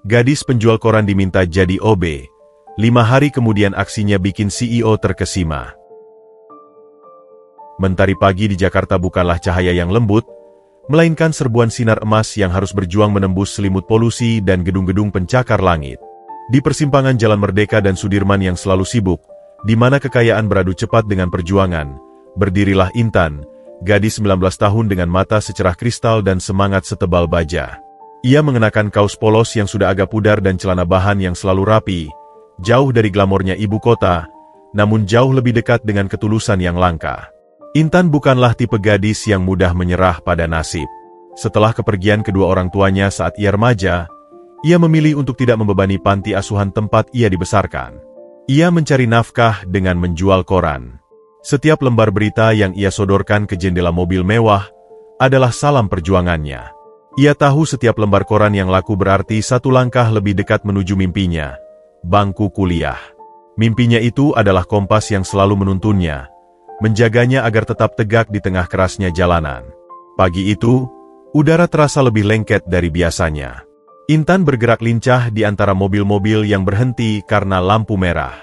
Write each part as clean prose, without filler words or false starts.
Gadis penjual koran diminta jadi OB. 5 hari kemudian aksinya bikin CEO terkesima. Mentari pagi di Jakarta bukanlah cahaya yang lembut, melainkan serbuan sinar emas yang harus berjuang menembus selimut polusi dan gedung-gedung pencakar langit. Di persimpangan Jalan Merdeka dan Sudirman yang selalu sibuk, di mana kekayaan beradu cepat dengan perjuangan, berdirilah Intan, gadis 19 tahun dengan mata secerah kristal dan semangat setebal baja. Ia mengenakan kaos polos yang sudah agak pudar dan celana bahan yang selalu rapi, jauh dari glamornya ibu kota, namun jauh lebih dekat dengan ketulusan yang langka. Intan bukanlah tipe gadis yang mudah menyerah pada nasib. Setelah kepergian kedua orang tuanya saat ia remaja, ia memilih untuk tidak membebani panti asuhan tempat ia dibesarkan. Ia mencari nafkah dengan menjual koran. Setiap lembar berita yang ia sodorkan ke jendela mobil mewah adalah salam perjuangannya. Ia tahu setiap lembar koran yang laku berarti satu langkah lebih dekat menuju mimpinya, bangku kuliah. Mimpinya itu adalah kompas yang selalu menuntunnya, menjaganya agar tetap tegak di tengah kerasnya jalanan. Pagi itu, udara terasa lebih lengket dari biasanya. Intan bergerak lincah di antara mobil-mobil yang berhenti karena lampu merah.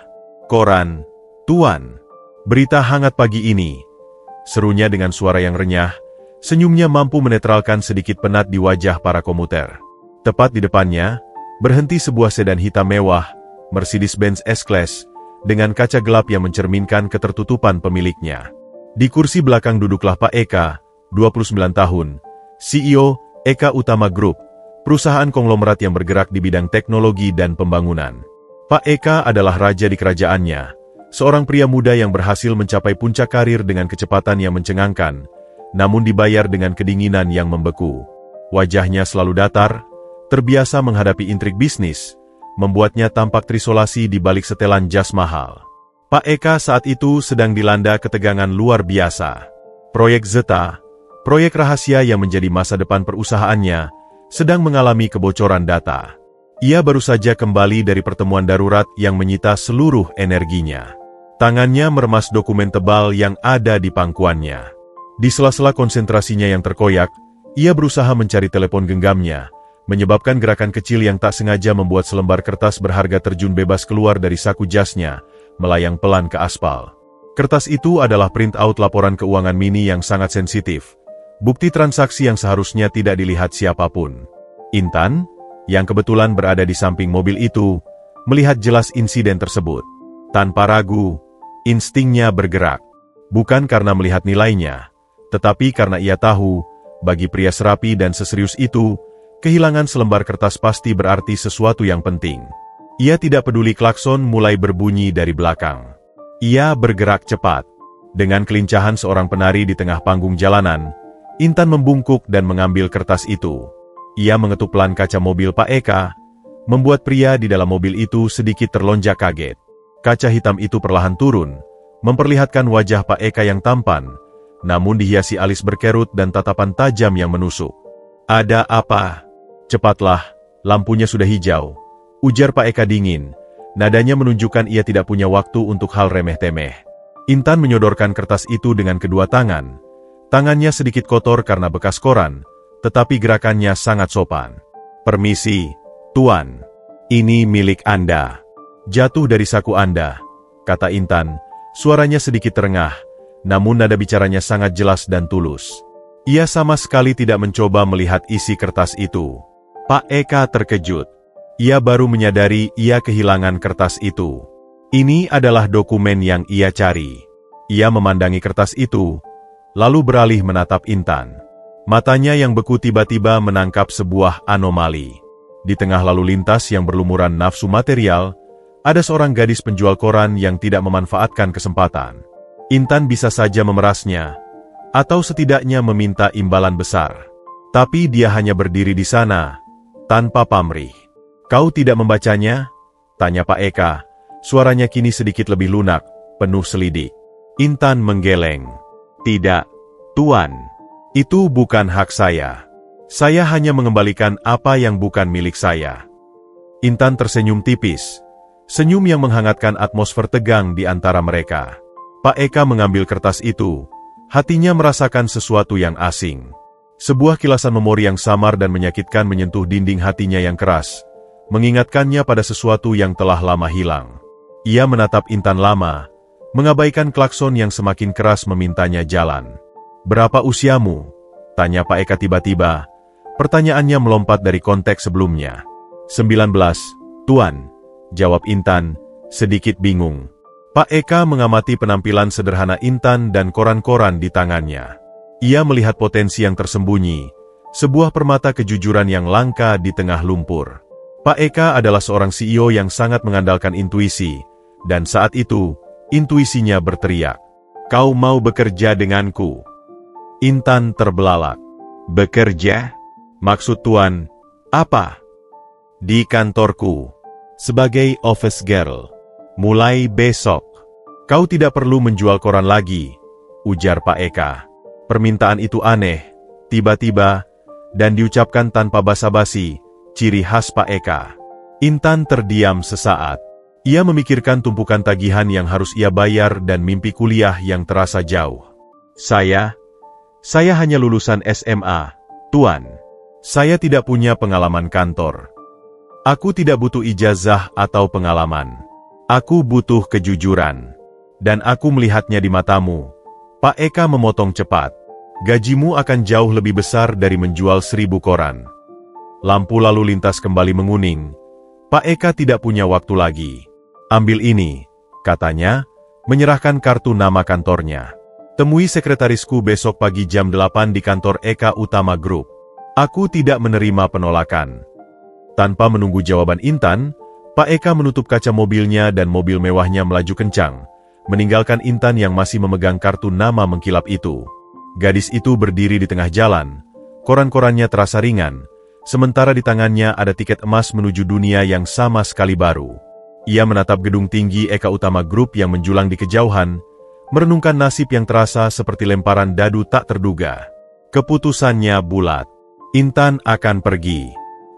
"Koran, Tuan. Berita hangat pagi ini," serunya dengan suara yang renyah. Senyumnya mampu menetralkan sedikit penat di wajah para komuter. Tepat di depannya, berhenti sebuah sedan hitam mewah, Mercedes-Benz S-Class, dengan kaca gelap yang mencerminkan ketertutupan pemiliknya. Di kursi belakang duduklah Pak Eka, 29 tahun, CEO Eka Utama Group, perusahaan konglomerat yang bergerak di bidang teknologi dan pembangunan. Pak Eka adalah raja di kerajaannya, seorang pria muda yang berhasil mencapai puncak karir dengan kecepatan yang mencengangkan, namun dibayar dengan kedinginan yang membeku. Wajahnya selalu datar, terbiasa menghadapi intrik bisnis, membuatnya tampak terisolasi di balik setelan jas mahal. Pak Eka saat itu sedang dilanda ketegangan luar biasa. Proyek Zeta, proyek rahasia yang menjadi masa depan perusahaannya, sedang mengalami kebocoran data. Ia baru saja kembali dari pertemuan darurat yang menyita seluruh energinya. Tangannya meremas dokumen tebal yang ada di pangkuannya. Di sela-sela konsentrasinya yang terkoyak, ia berusaha mencari telepon genggamnya, menyebabkan gerakan kecil yang tak sengaja membuat selembar kertas berharga terjun bebas keluar dari saku jasnya, melayang pelan ke aspal. Kertas itu adalah print-out laporan keuangan mini yang sangat sensitif, bukti transaksi yang seharusnya tidak dilihat siapapun. Intan, yang kebetulan berada di samping mobil itu, melihat jelas insiden tersebut. Tanpa ragu, instingnya bergerak. Bukan karena melihat nilainya, tetapi karena ia tahu, bagi pria serapi dan seserius itu, kehilangan selembar kertas pasti berarti sesuatu yang penting. Ia tidak peduli klakson mulai berbunyi dari belakang. Ia bergerak cepat. Dengan kelincahan seorang penari di tengah panggung jalanan, Intan membungkuk dan mengambil kertas itu. Ia mengetuk pelan kaca mobil Pak Eka, membuat pria di dalam mobil itu sedikit terlonjak kaget. Kaca hitam itu perlahan turun, memperlihatkan wajah Pak Eka yang tampan, namun dihiasi alis berkerut dan tatapan tajam yang menusuk. "Ada apa?" "Cepatlah, lampunya sudah hijau," ujar Pak Eka dingin. Nadanya menunjukkan ia tidak punya waktu untuk hal remeh-temeh. Intan menyodorkan kertas itu dengan kedua tangan. Tangannya sedikit kotor karena bekas koran, tetapi gerakannya sangat sopan. "Permisi, Tuan. Ini milik Anda." "Jatuh dari saku Anda," kata Intan. Suaranya sedikit terengah, namun nada bicaranya sangat jelas dan tulus. Ia sama sekali tidak mencoba melihat isi kertas itu. Pak Eka terkejut. Ia baru menyadari ia kehilangan kertas itu. Ini adalah dokumen yang ia cari. Ia memandangi kertas itu, lalu beralih menatap Intan. Matanya yang beku tiba-tiba menangkap sebuah anomali. Di tengah lalu lintas yang berlumuran nafsu material, ada seorang gadis penjual koran yang tidak memanfaatkan kesempatan. Intan bisa saja memerasnya, atau setidaknya meminta imbalan besar. Tapi dia hanya berdiri di sana, tanpa pamrih. "Kau tidak membacanya?" tanya Pak Eka. Suaranya kini sedikit lebih lunak, penuh selidik. Intan menggeleng. "Tidak, Tuan. Itu bukan hak saya. Saya hanya mengembalikan apa yang bukan milik saya." Intan tersenyum tipis. Senyum yang menghangatkan atmosfer tegang di antara mereka. Pak Eka mengambil kertas itu. Hatinya merasakan sesuatu yang asing. Sebuah kilasan memori yang samar dan menyakitkan menyentuh dinding hatinya yang keras. mengingatkannya pada sesuatu yang telah lama hilang. Ia menatap Intan lama, mengabaikan klakson yang semakin keras memintanya jalan. "Berapa usiamu?" tanya Pak Eka tiba-tiba. Pertanyaannya melompat dari konteks sebelumnya. 19, Tuan, jawab Intan, sedikit bingung. Pak Eka mengamati penampilan sederhana Intan dan koran-koran di tangannya. Ia melihat potensi yang tersembunyi, sebuah permata kejujuran yang langka di tengah lumpur. Pak Eka adalah seorang CEO yang sangat mengandalkan intuisi, dan saat itu, intuisinya berteriak, "Kau mau bekerja denganku?" Intan terbelalak. "Bekerja? Maksud Tuan, apa?" "Di kantorku, sebagai office girl. Mulai besok, kau tidak perlu menjual koran lagi," ujar Pak Eka. Permintaan itu aneh, tiba-tiba, dan diucapkan tanpa basa-basi, ciri khas Pak Eka. Intan terdiam sesaat. Ia memikirkan tumpukan tagihan yang harus ia bayar dan mimpi kuliah yang terasa jauh. Saya hanya lulusan SMA, Tuan. Saya tidak punya pengalaman kantor. Aku tidak butuh ijazah atau pengalaman. Aku butuh kejujuran. Dan aku melihatnya di matamu." Pak Eka memotong cepat. "Gajimu akan jauh lebih besar dari menjual 1000 koran." Lampu lalu lintas kembali menguning. Pak Eka tidak punya waktu lagi. "Ambil ini," katanya, menyerahkan kartu nama kantornya. "Temui sekretarisku besok pagi jam 8 di kantor Eka Utama Group. Aku tidak menerima penolakan." Tanpa menunggu jawaban Intan, Pak Eka menutup kaca mobilnya dan mobil mewahnya melaju kencang, meninggalkan Intan yang masih memegang kartu nama mengkilap itu. Gadis itu berdiri di tengah jalan, koran-korannya terasa ringan, sementara di tangannya ada tiket emas menuju dunia yang sama sekali baru. Ia menatap gedung tinggi Eka Utama Group yang menjulang di kejauhan, merenungkan nasib yang terasa seperti lemparan dadu tak terduga. Keputusannya bulat. Intan akan pergi.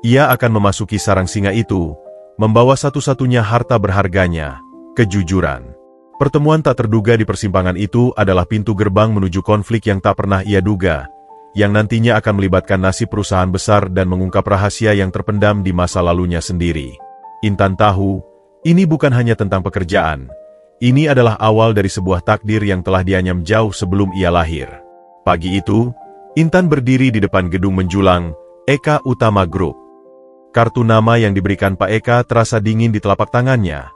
Ia akan memasuki sarang singa itu, membawa satu-satunya harta berharganya, kejujuran. Pertemuan tak terduga di persimpangan itu adalah pintu gerbang menuju konflik yang tak pernah ia duga, yang nantinya akan melibatkan nasib perusahaan besar dan mengungkap rahasia yang terpendam di masa lalunya sendiri. Intan tahu, ini bukan hanya tentang pekerjaan. Ini adalah awal dari sebuah takdir yang telah dianyam jauh sebelum ia lahir. Pagi itu, Intan berdiri di depan gedung menjulang, Eka Utama Group. Kartu nama yang diberikan Pak Eka terasa dingin di telapak tangannya.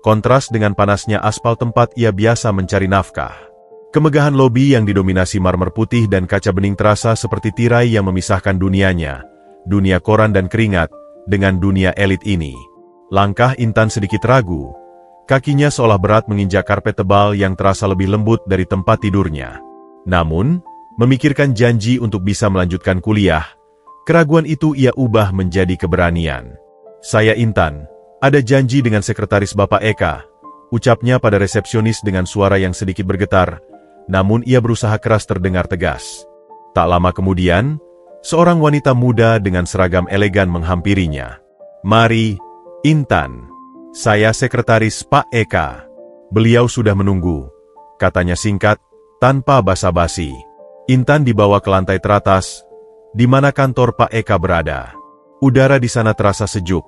Kontras dengan panasnya aspal tempat ia biasa mencari nafkah. Kemegahan lobi yang didominasi marmer putih dan kaca bening terasa seperti tirai yang memisahkan dunianya, dunia koran dan keringat, dengan dunia elit ini. Langkah Intan sedikit ragu. Kakinya seolah berat menginjak karpet tebal yang terasa lebih lembut dari tempat tidurnya. Namun, memikirkan janji untuk bisa melanjutkan kuliah, keraguan itu ia ubah menjadi keberanian. "Saya Intan, ada janji dengan sekretaris Bapak Eka," ucapnya pada resepsionis dengan suara yang sedikit bergetar, namun ia berusaha keras terdengar tegas. Tak lama kemudian, seorang wanita muda dengan seragam elegan menghampirinya. "Mari, Intan. Saya sekretaris Pak Eka." "Beliau sudah menunggu," katanya singkat, tanpa basa-basi. Intan dibawa ke lantai teratas, di mana kantor Pak Eka berada. Udara di sana terasa sejuk,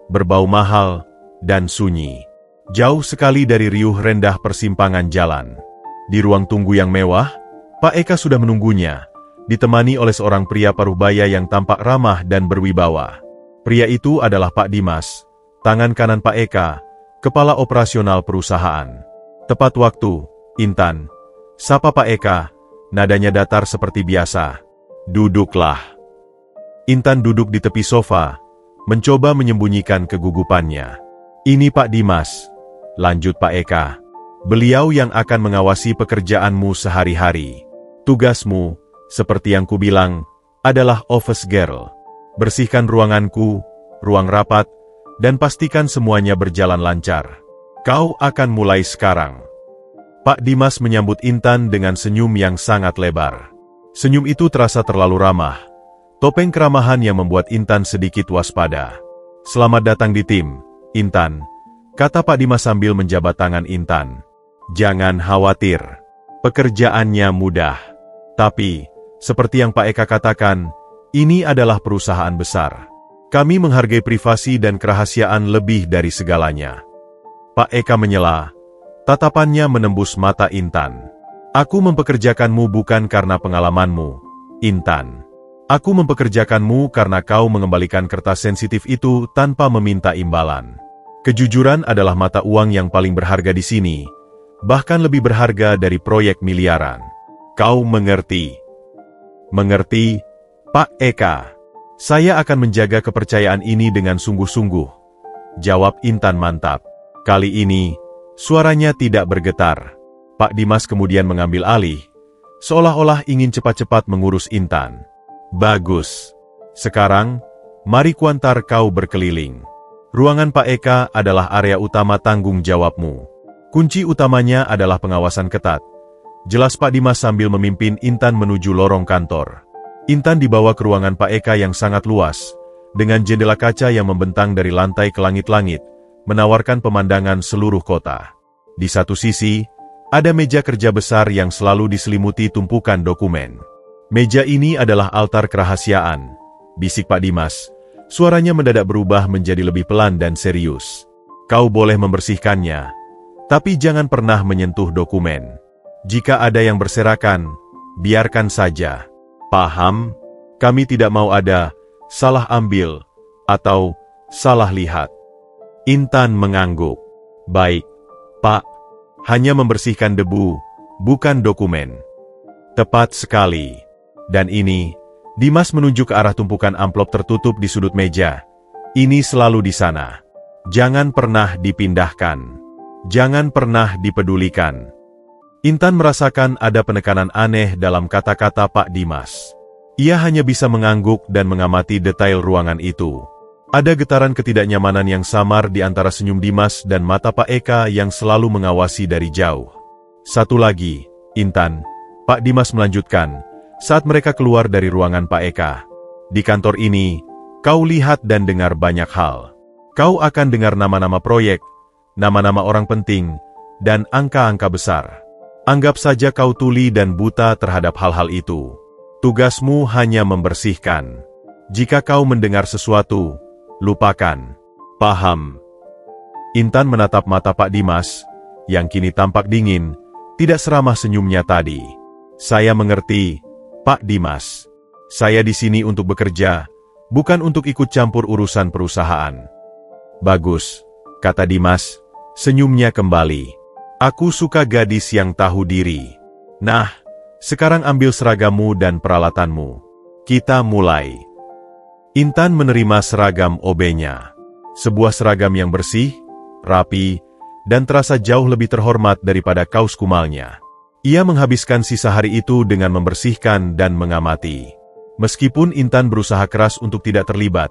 berbau mahal, dan sunyi. Jauh sekali dari riuh rendah persimpangan jalan. Di ruang tunggu yang mewah, Pak Eka sudah menunggunya, ditemani oleh seorang pria paruh baya yang tampak ramah dan berwibawa. Pria itu adalah Pak Dimas, tangan kanan Pak Eka, kepala operasional perusahaan. "Tepat waktu, Intan," sapa Pak Eka, nadanya datar seperti biasa. "Duduklah." Intan duduk di tepi sofa, mencoba menyembunyikan kegugupannya. "Ini Pak Dimas," lanjut Pak Eka. "Beliau yang akan mengawasi pekerjaanmu sehari-hari. Tugasmu, seperti yang kubilang, adalah office girl. Bersihkan ruanganku, ruang rapat, dan pastikan semuanya berjalan lancar. Kau akan mulai sekarang." Pak Dimas menyambut Intan dengan senyum yang sangat lebar. Senyum itu terasa terlalu ramah. Topeng keramahan yang membuat Intan sedikit waspada. "Selamat datang di tim, Intan," kata Pak Dimas sambil menjabat tangan Intan. "Jangan khawatir. Pekerjaannya mudah. Tapi, seperti yang Pak Eka katakan, ini adalah perusahaan besar. Kami menghargai privasi dan kerahasiaan lebih dari segalanya. Pak Eka menyela, tatapannya menembus mata Intan. Aku mempekerjakanmu bukan karena pengalamanmu, Intan. Aku mempekerjakanmu karena kau mengembalikan kertas sensitif itu tanpa meminta imbalan. Kejujuran adalah mata uang yang paling berharga di sini, bahkan lebih berharga dari proyek miliaran. Kau mengerti? Mengerti, Pak Eka. Saya akan menjaga kepercayaan ini dengan sungguh-sungguh, jawab Intan mantap. Kali ini, suaranya tidak bergetar. Pak Dimas kemudian mengambil alih, seolah-olah ingin cepat-cepat mengurus Intan. Bagus. Sekarang, mari kuantar kau berkeliling. Ruangan Pak Eka adalah area utama tanggung jawabmu. Kunci utamanya adalah pengawasan ketat. Jelas Pak Dimas sambil memimpin Intan menuju lorong kantor. Intan dibawa ke ruangan Pak Eka yang sangat luas, dengan jendela kaca yang membentang dari lantai ke langit-langit, menawarkan pemandangan seluruh kota. Di satu sisi, ada meja kerja besar yang selalu diselimuti tumpukan dokumen. Meja ini adalah altar kerahasiaan, bisik Pak Dimas. Suaranya mendadak berubah menjadi lebih pelan dan serius. Kau boleh membersihkannya, tapi jangan pernah menyentuh dokumen. Jika ada yang berserakan, biarkan saja. Paham? Kami tidak mau ada salah ambil atau salah lihat. Intan mengangguk. Baik, Pak. Hanya membersihkan debu, bukan dokumen. Tepat sekali. Dan ini, Dimas menunjuk ke arah tumpukan amplop tertutup di sudut meja. Ini selalu di sana. Jangan pernah dipindahkan. Jangan pernah dipedulikan. Intan merasakan ada penekanan aneh dalam kata-kata Pak Dimas. Ia hanya bisa mengangguk dan mengamati detail ruangan itu. Ada getaran ketidaknyamanan yang samar di antara senyum Dimas dan mata Pak Eka yang selalu mengawasi dari jauh. Satu lagi, Intan, Pak Dimas melanjutkan, saat mereka keluar dari ruangan Pak Eka. Di kantor ini, kau lihat dan dengar banyak hal. Kau akan dengar nama-nama proyek, nama-nama orang penting, dan angka-angka besar. Anggap saja kau tuli dan buta terhadap hal-hal itu. Tugasmu hanya membersihkan. Jika kau mendengar sesuatu, lupakan. Paham? Intan menatap mata Pak Dimas, yang kini tampak dingin, tidak seramah senyumnya tadi. Saya mengerti, Pak Dimas. Saya di sini untuk bekerja, bukan untuk ikut campur urusan perusahaan. Bagus, kata Dimas, senyumnya kembali. Aku suka gadis yang tahu diri. Nah, sekarang ambil seragammu dan peralatanmu. Kita mulai. Intan menerima seragam OB-nya. Sebuah seragam yang bersih, rapi, dan terasa jauh lebih terhormat daripada kaos kumalnya. Ia menghabiskan sisa hari itu dengan membersihkan dan mengamati. Meskipun Intan berusaha keras untuk tidak terlibat,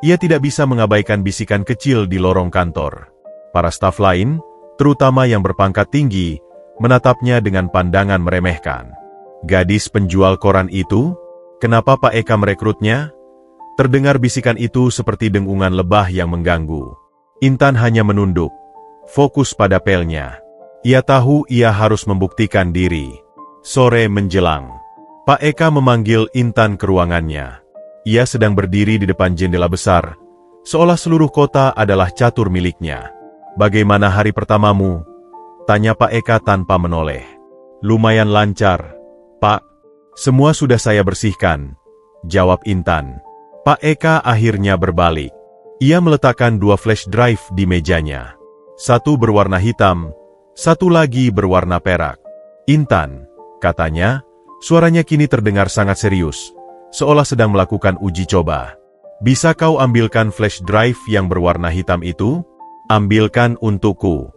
ia tidak bisa mengabaikan bisikan kecil di lorong kantor. Para staf lain, terutama yang berpangkat tinggi, menatapnya dengan pandangan meremehkan. Gadis penjual koran itu? Kenapa Pak Eka merekrutnya? Terdengar bisikan itu seperti dengungan lebah yang mengganggu. Intan hanya menunduk, fokus pada pelnya. Ia tahu ia harus membuktikan diri. Sore menjelang. Pak Eka memanggil Intan ke ruangannya. Ia sedang berdiri di depan jendela besar, seolah seluruh kota adalah catur miliknya. Bagaimana hari pertamamu? Tanya Pak Eka tanpa menoleh. Lumayan lancar, Pak. Semua sudah saya bersihkan, jawab Intan. Pak Eka akhirnya berbalik. Ia meletakkan 2 flash drive di mejanya. Satu berwarna hitam, satu lagi berwarna perak. Intan, katanya, suaranya kini terdengar sangat serius, seolah sedang melakukan uji coba. Bisa kau ambilkan flash drive yang berwarna hitam itu? Ambilkan untukku.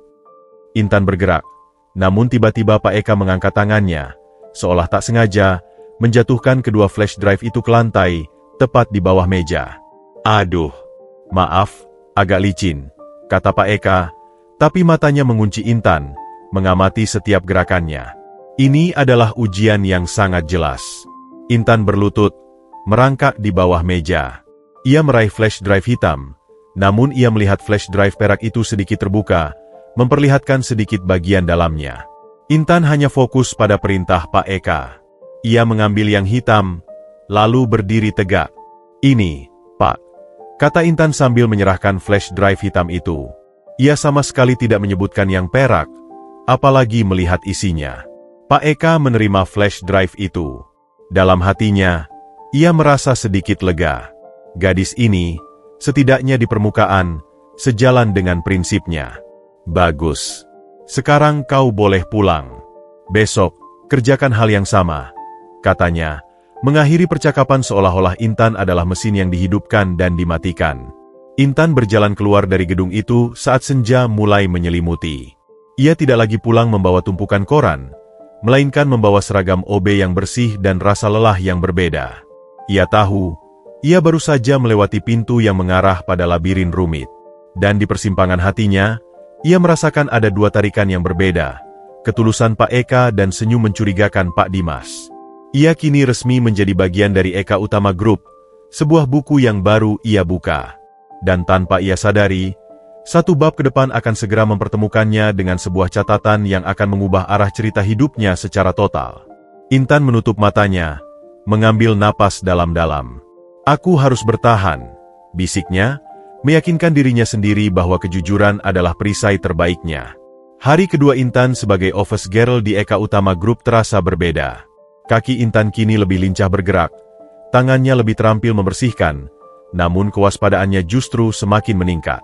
Intan bergerak, namun tiba-tiba Pak Eka mengangkat tangannya, seolah tak sengaja, menjatuhkan kedua flash drive itu ke lantai, tepat di bawah meja. Aduh, maaf, agak licin, kata Pak Eka, tapi matanya mengunci Intan, mengamati setiap gerakannya. Ini adalah ujian yang sangat jelas. Intan berlutut, merangkak di bawah meja. Ia meraih flash drive hitam, namun ia melihat flash drive perak itu sedikit terbuka, memperlihatkan sedikit bagian dalamnya. Intan hanya fokus pada perintah Pak Eka. Ia mengambil yang hitam, lalu berdiri tegak. Ini, Pak. kata Intan sambil menyerahkan flash drive hitam itu. Ia sama sekali tidak menyebutkan yang perak, apalagi melihat isinya. Pak Eka menerima flash drive itu. Dalam hatinya, ia merasa sedikit lega. Gadis ini, setidaknya di permukaan, sejalan dengan prinsipnya. Bagus. Sekarang kau boleh pulang. Besok, kerjakan hal yang sama, katanya, mengakhiri percakapan seolah-olah Intan adalah mesin yang dihidupkan dan dimatikan. Intan berjalan keluar dari gedung itu saat senja mulai menyelimuti. Ia tidak lagi pulang membawa tumpukan koran, melainkan membawa seragam OB yang bersih dan rasa lelah yang berbeda. Ia tahu, ia baru saja melewati pintu yang mengarah pada labirin rumit. Dan di persimpangan hatinya, ia merasakan ada dua tarikan yang berbeda, ketulusan Pak Eka dan senyum mencurigakan Pak Dimas. Ia kini resmi menjadi bagian dari Eka Utama Group, sebuah buku yang baru ia buka. Dan tanpa ia sadari, satu bab ke depan akan segera mempertemukannya dengan sebuah catatan yang akan mengubah arah cerita hidupnya secara total. Intan menutup matanya, mengambil napas dalam-dalam. Aku harus bertahan, bisiknya, meyakinkan dirinya sendiri bahwa kejujuran adalah perisai terbaiknya. Hari kedua Intan sebagai office girl di Eka Utama Group terasa berbeda. Kaki Intan kini lebih lincah bergerak, tangannya lebih terampil membersihkan, namun kewaspadaannya justru semakin meningkat.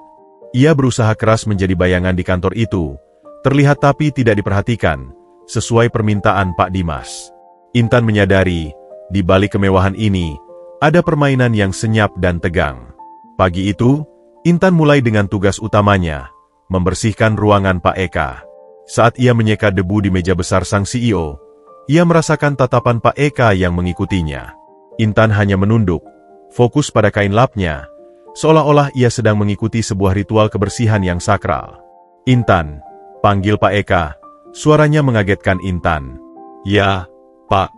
Ia berusaha keras menjadi bayangan di kantor itu, terlihat tapi tidak diperhatikan, sesuai permintaan Pak Dimas. Intan menyadari, di balik kemewahan ini, ada permainan yang senyap dan tegang. Pagi itu, Intan mulai dengan tugas utamanya, membersihkan ruangan Pak Eka. Saat ia menyeka debu di meja besar sang CEO, ia merasakan tatapan Pak Eka yang mengikutinya. Intan hanya menunduk, fokus pada kain lapnya, seolah-olah ia sedang mengikuti sebuah ritual kebersihan yang sakral. Intan, panggil Pak Eka, suaranya mengagetkan Intan. Ya, Pak.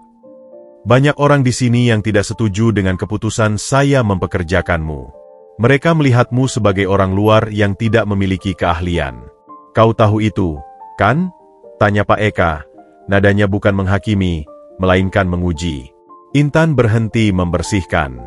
Banyak orang di sini yang tidak setuju dengan keputusan saya mempekerjakanmu. Mereka melihatmu sebagai orang luar yang tidak memiliki keahlian. Kau tahu itu, kan? Tanya Pak Eka, nadanya bukan menghakimi, melainkan menguji. Intan berhenti membersihkan.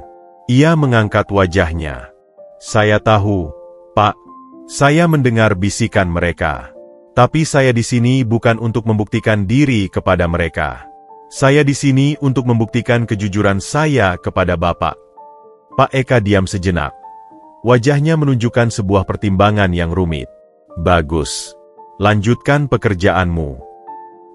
Ia mengangkat wajahnya. Saya tahu, Pak. Saya mendengar bisikan mereka. Tapi saya di sini bukan untuk membuktikan diri kepada mereka. Saya di sini untuk membuktikan kejujuran saya kepada Bapak. Pak Eka diam sejenak. Wajahnya menunjukkan sebuah pertimbangan yang rumit. Bagus. Lanjutkan pekerjaanmu.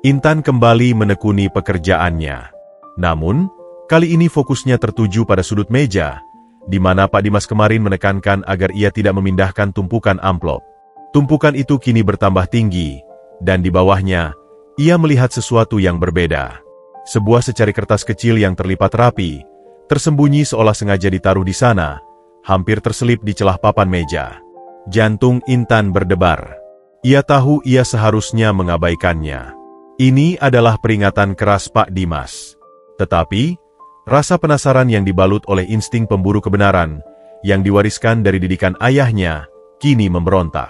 Intan kembali menekuni pekerjaannya. Namun, kali ini fokusnya tertuju pada sudut meja, di mana Pak Dimas kemarin menekankan agar ia tidak memindahkan tumpukan amplop. Tumpukan itu kini bertambah tinggi, dan di bawahnya, ia melihat sesuatu yang berbeda. Sebuah secari kertas kecil yang terlipat rapi, tersembunyi seolah sengaja ditaruh di sana, hampir terselip di celah papan meja. Jantung Intan berdebar. Ia tahu ia seharusnya mengabaikannya. Ini adalah peringatan keras Pak Dimas. Tetapi, rasa penasaran yang dibalut oleh insting pemburu kebenaran, yang diwariskan dari didikan ayahnya, kini memberontak.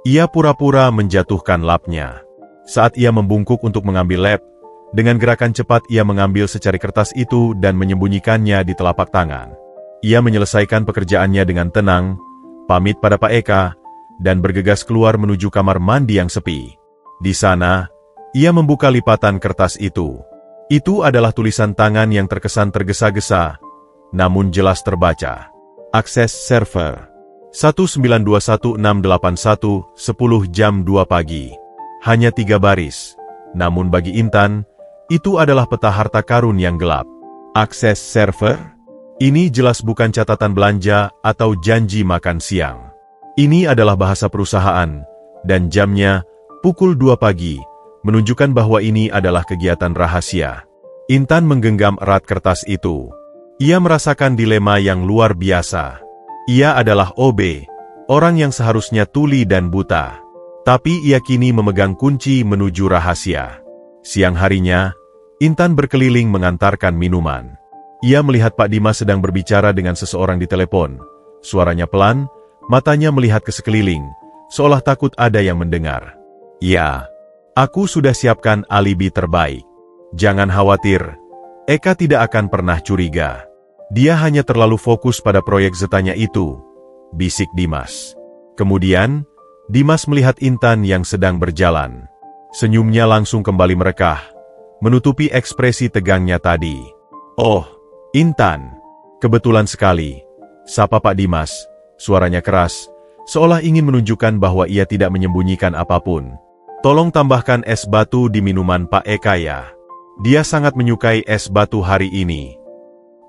Ia pura-pura menjatuhkan lapnya. Saat ia membungkuk untuk mengambil lap, dengan gerakan cepat ia mengambil secari kertas itu dan menyembunyikannya di telapak tangan. Ia menyelesaikan pekerjaannya dengan tenang, pamit pada Pak Eka, dan bergegas keluar menuju kamar mandi yang sepi. Di sana, ia membuka lipatan kertas itu. Itu adalah tulisan tangan yang terkesan tergesa-gesa, namun jelas terbaca. Akses server 1921681 10 jam 2 pagi. Hanya 3 baris. Namun bagi Intan, itu adalah peta harta karun yang gelap. Akses server? Ini jelas bukan catatan belanja atau janji makan siang. Ini adalah bahasa perusahaan, dan jamnya pukul 2 pagi, menunjukkan bahwa ini adalah kegiatan rahasia. Intan menggenggam erat kertas itu. Ia merasakan dilema yang luar biasa. Ia adalah OB, orang yang seharusnya tuli dan buta. Tapi ia kini memegang kunci menuju rahasia. Siang harinya, Intan berkeliling mengantarkan minuman. Ia melihat Pak Dimas sedang berbicara dengan seseorang di telepon. Suaranya pelan, matanya melihat ke sekeliling, seolah takut ada yang mendengar. Ya, aku sudah siapkan alibi terbaik. Jangan khawatir, Eka tidak akan pernah curiga. Dia hanya terlalu fokus pada proyek Zetanya itu, bisik Dimas. Kemudian, Dimas melihat Intan yang sedang berjalan. Senyumnya langsung kembali merekah, menutupi ekspresi tegangnya tadi. "Oh, Intan. Kebetulan sekali," sapa Pak Dimas, suaranya keras, seolah ingin menunjukkan bahwa ia tidak menyembunyikan apapun. "Tolong tambahkan es batu di minuman Pak Eka ya. Dia sangat menyukai es batu hari ini."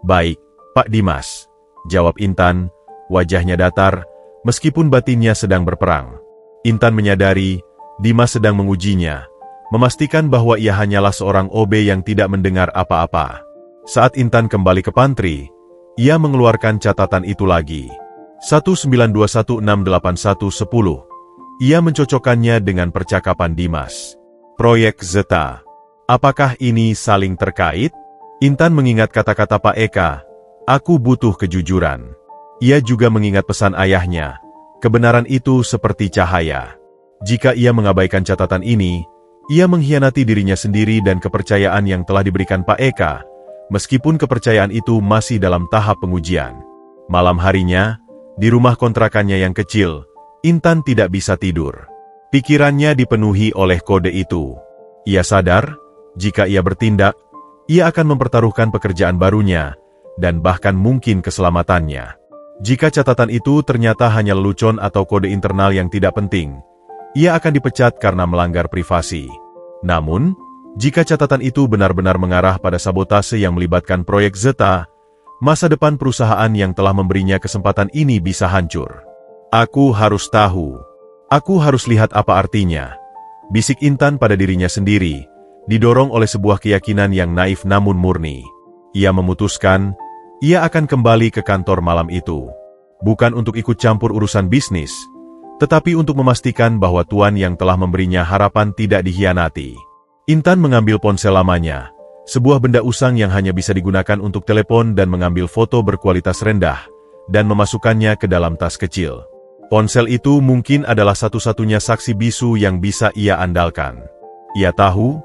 "Baik, Pak Dimas," jawab Intan, wajahnya datar, meskipun batinnya sedang berperang. Intan menyadari, Dimas sedang mengujinya, memastikan bahwa ia hanyalah seorang OB yang tidak mendengar apa-apa. Saat Intan kembali ke pantry, ia mengeluarkan catatan itu lagi. 192168110. Ia mencocokkannya dengan percakapan Dimas. Proyek Zeta. Apakah ini saling terkait? Intan mengingat kata-kata Pak Eka, "Aku butuh kejujuran." Ia juga mengingat pesan ayahnya, kebenaran itu seperti cahaya. Jika ia mengabaikan catatan ini, ia mengkhianati dirinya sendiri dan kepercayaan yang telah diberikan Pak Eka, meskipun kepercayaan itu masih dalam tahap pengujian. Malam harinya, di rumah kontrakannya yang kecil, Intan tidak bisa tidur. Pikirannya dipenuhi oleh kode itu. Ia sadar, jika ia bertindak, ia akan mempertaruhkan pekerjaan barunya, dan bahkan mungkin keselamatannya. Jika catatan itu ternyata hanya lelucon atau kode internal yang tidak penting, ia akan dipecat karena melanggar privasi. Namun, jika catatan itu benar-benar mengarah pada sabotase yang melibatkan proyek Zeta, masa depan perusahaan yang telah memberinya kesempatan ini bisa hancur. "Aku harus tahu. Aku harus lihat apa artinya," bisik Intan pada dirinya sendiri, didorong oleh sebuah keyakinan yang naif namun murni. Ia memutuskan, ia akan kembali ke kantor malam itu. Bukan untuk ikut campur urusan bisnis, tetapi untuk memastikan bahwa tuan yang telah memberinya harapan tidak dikhianati. Intan mengambil ponsel lamanya, sebuah benda usang yang hanya bisa digunakan untuk telepon dan mengambil foto berkualitas rendah, dan memasukkannya ke dalam tas kecil. Ponsel itu mungkin adalah satu-satunya saksi bisu yang bisa ia andalkan. Ia tahu,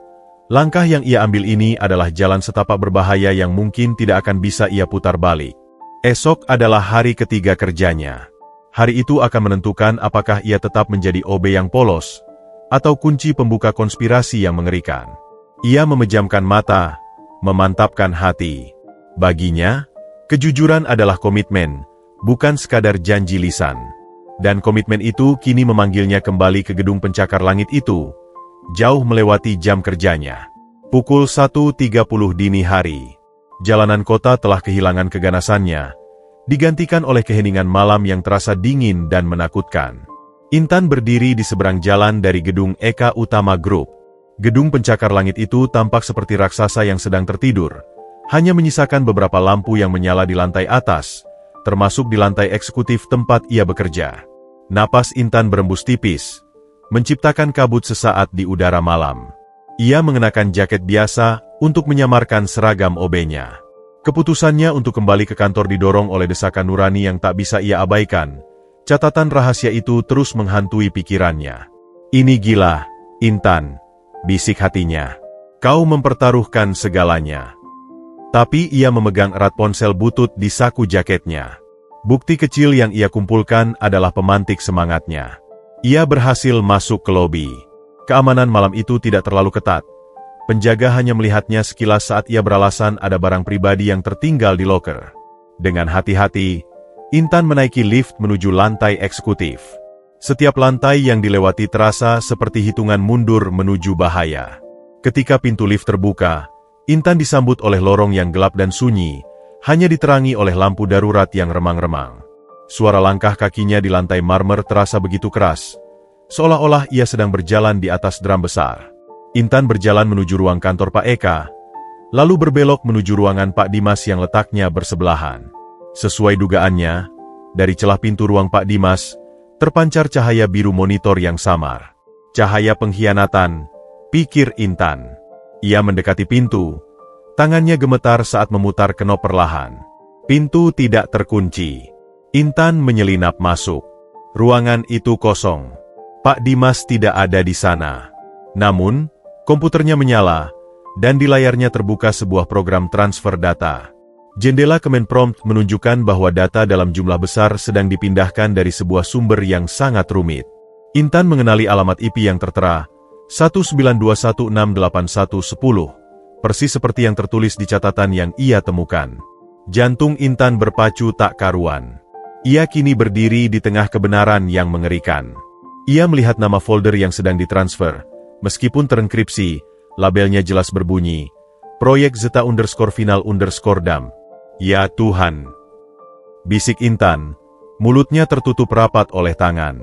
langkah yang ia ambil ini adalah jalan setapak berbahaya yang mungkin tidak akan bisa ia putar balik. Esok adalah hari ketiga kerjanya. Hari itu akan menentukan apakah ia tetap menjadi OB yang polos, atau kunci pembuka konspirasi yang mengerikan. Ia memejamkan mata, memantapkan hati. Baginya, kejujuran adalah komitmen, bukan sekadar janji lisan. Dan komitmen itu kini memanggilnya kembali ke gedung pencakar langit itu, jauh melewati jam kerjanya. Pukul 1.30 dini hari. Jalanan kota telah kehilangan keganasannya, digantikan oleh keheningan malam yang terasa dingin dan menakutkan. Intan berdiri di seberang jalan dari gedung Eka Utama Group. Gedung pencakar langit itu tampak seperti raksasa yang sedang tertidur, hanya menyisakan beberapa lampu yang menyala di lantai atas, termasuk di lantai eksekutif tempat ia bekerja. Napas Intan berembus tipis, menciptakan kabut sesaat di udara malam. Ia mengenakan jaket biasa untuk menyamarkan seragam OB-nya. Keputusannya untuk kembali ke kantor didorong oleh desakan nurani yang tak bisa ia abaikan. Catatan rahasia itu terus menghantui pikirannya. "Ini gila, Intan," bisik hatinya. "Kau mempertaruhkan segalanya." Tapi ia memegang erat ponsel butut di saku jaketnya. Bukti kecil yang ia kumpulkan adalah pemantik semangatnya. Ia berhasil masuk ke lobi. Keamanan malam itu tidak terlalu ketat. Penjaga hanya melihatnya sekilas saat ia beralasan ada barang pribadi yang tertinggal di loker. Dengan hati-hati, Intan menaiki lift menuju lantai eksekutif. Setiap lantai yang dilewati terasa seperti hitungan mundur menuju bahaya. Ketika pintu lift terbuka, Intan disambut oleh lorong yang gelap dan sunyi, hanya diterangi oleh lampu darurat yang remang-remang. Suara langkah kakinya di lantai marmer terasa begitu keras, seolah-olah ia sedang berjalan di atas drum besar. Intan berjalan menuju ruang kantor Pak Eka, lalu berbelok menuju ruangan Pak Dimas yang letaknya bersebelahan. Sesuai dugaannya, dari celah pintu ruang Pak Dimas, terpancar cahaya biru monitor yang samar. Cahaya pengkhianatan, pikir Intan. Ia mendekati pintu. Tangannya gemetar saat memutar kenop perlahan. Pintu tidak terkunci. Intan menyelinap masuk. Ruangan itu kosong. Pak Dimas tidak ada di sana. Namun, komputernya menyala, dan di layarnya terbuka sebuah program transfer data. Jendela Kemenprompt menunjukkan bahwa data dalam jumlah besar sedang dipindahkan dari sebuah sumber yang sangat rumit. Intan mengenali alamat IP yang tertera, 192168110, persis seperti yang tertulis di catatan yang ia temukan. Jantung Intan berpacu tak karuan. Ia kini berdiri di tengah kebenaran yang mengerikan. Ia melihat nama folder yang sedang ditransfer, meskipun terenkripsi, labelnya jelas berbunyi, Proyek Zeta_Final_Dam. Ya Tuhan! Bisik Intan, mulutnya tertutup rapat oleh tangan.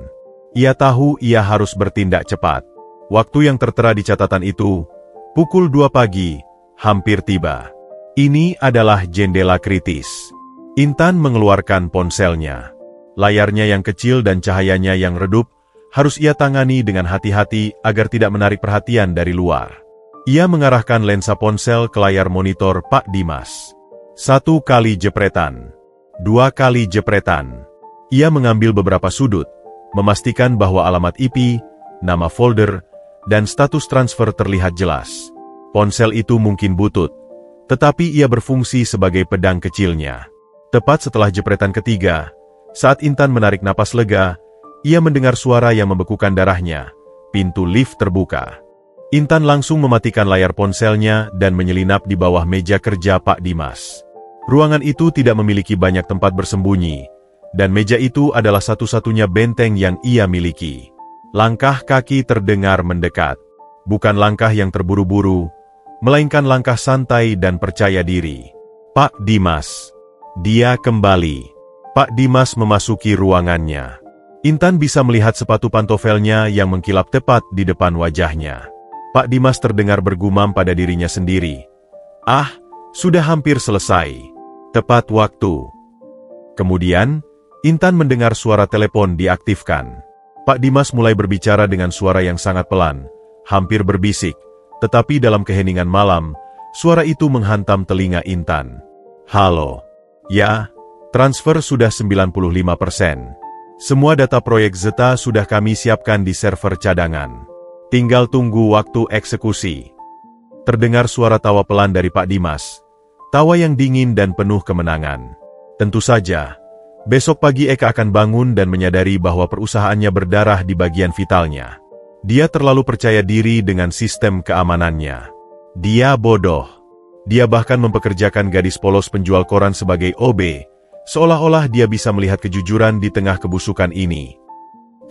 Ia tahu ia harus bertindak cepat. Waktu yang tertera di catatan itu, pukul 2 pagi, hampir tiba. Ini adalah jendela kritis. Intan mengeluarkan ponselnya. Layarnya yang kecil dan cahayanya yang redup, harus ia tangani dengan hati-hati agar tidak menarik perhatian dari luar. Ia mengarahkan lensa ponsel ke layar monitor Pak Dimas. 1 kali jepretan. 2 kali jepretan. Ia mengambil beberapa sudut, memastikan bahwa alamat IP, nama folder, dan status transfer terlihat jelas. Ponsel itu mungkin butut, tetapi ia berfungsi sebagai pedang kecilnya. Tepat setelah jepretan ketiga, saat Intan menarik napas lega, ia mendengar suara yang membekukan darahnya. Pintu lift terbuka. Intan langsung mematikan layar ponselnya dan menyelinap di bawah meja kerja Pak Dimas. Ruangan itu tidak memiliki banyak tempat bersembunyi, dan meja itu adalah satu-satunya benteng yang ia miliki. Langkah kaki terdengar mendekat. Bukan langkah yang terburu-buru, melainkan langkah santai dan percaya diri. Pak Dimas. Dia kembali. Pak Dimas memasuki ruangannya. Intan bisa melihat sepatu pantofelnya yang mengkilap tepat di depan wajahnya. Pak Dimas terdengar bergumam pada dirinya sendiri. Ah, sudah hampir selesai. Tepat waktu. Kemudian, Intan mendengar suara telepon diaktifkan. Pak Dimas mulai berbicara dengan suara yang sangat pelan, hampir berbisik, tetapi dalam keheningan malam, suara itu menghantam telinga Intan. Halo. Ya, transfer sudah 95%. Semua data proyek Zeta sudah kami siapkan di server cadangan. Tinggal tunggu waktu eksekusi. Terdengar suara tawa pelan dari Pak Dimas. Tawa yang dingin dan penuh kemenangan. Tentu saja, besok pagi Eka akan bangun dan menyadari bahwa perusahaannya berdarah di bagian vitalnya. Dia terlalu percaya diri dengan sistem keamanannya. Dia bodoh. Dia bahkan mempekerjakan gadis polos penjual koran sebagai OB, seolah-olah dia bisa melihat kejujuran di tengah kebusukan ini.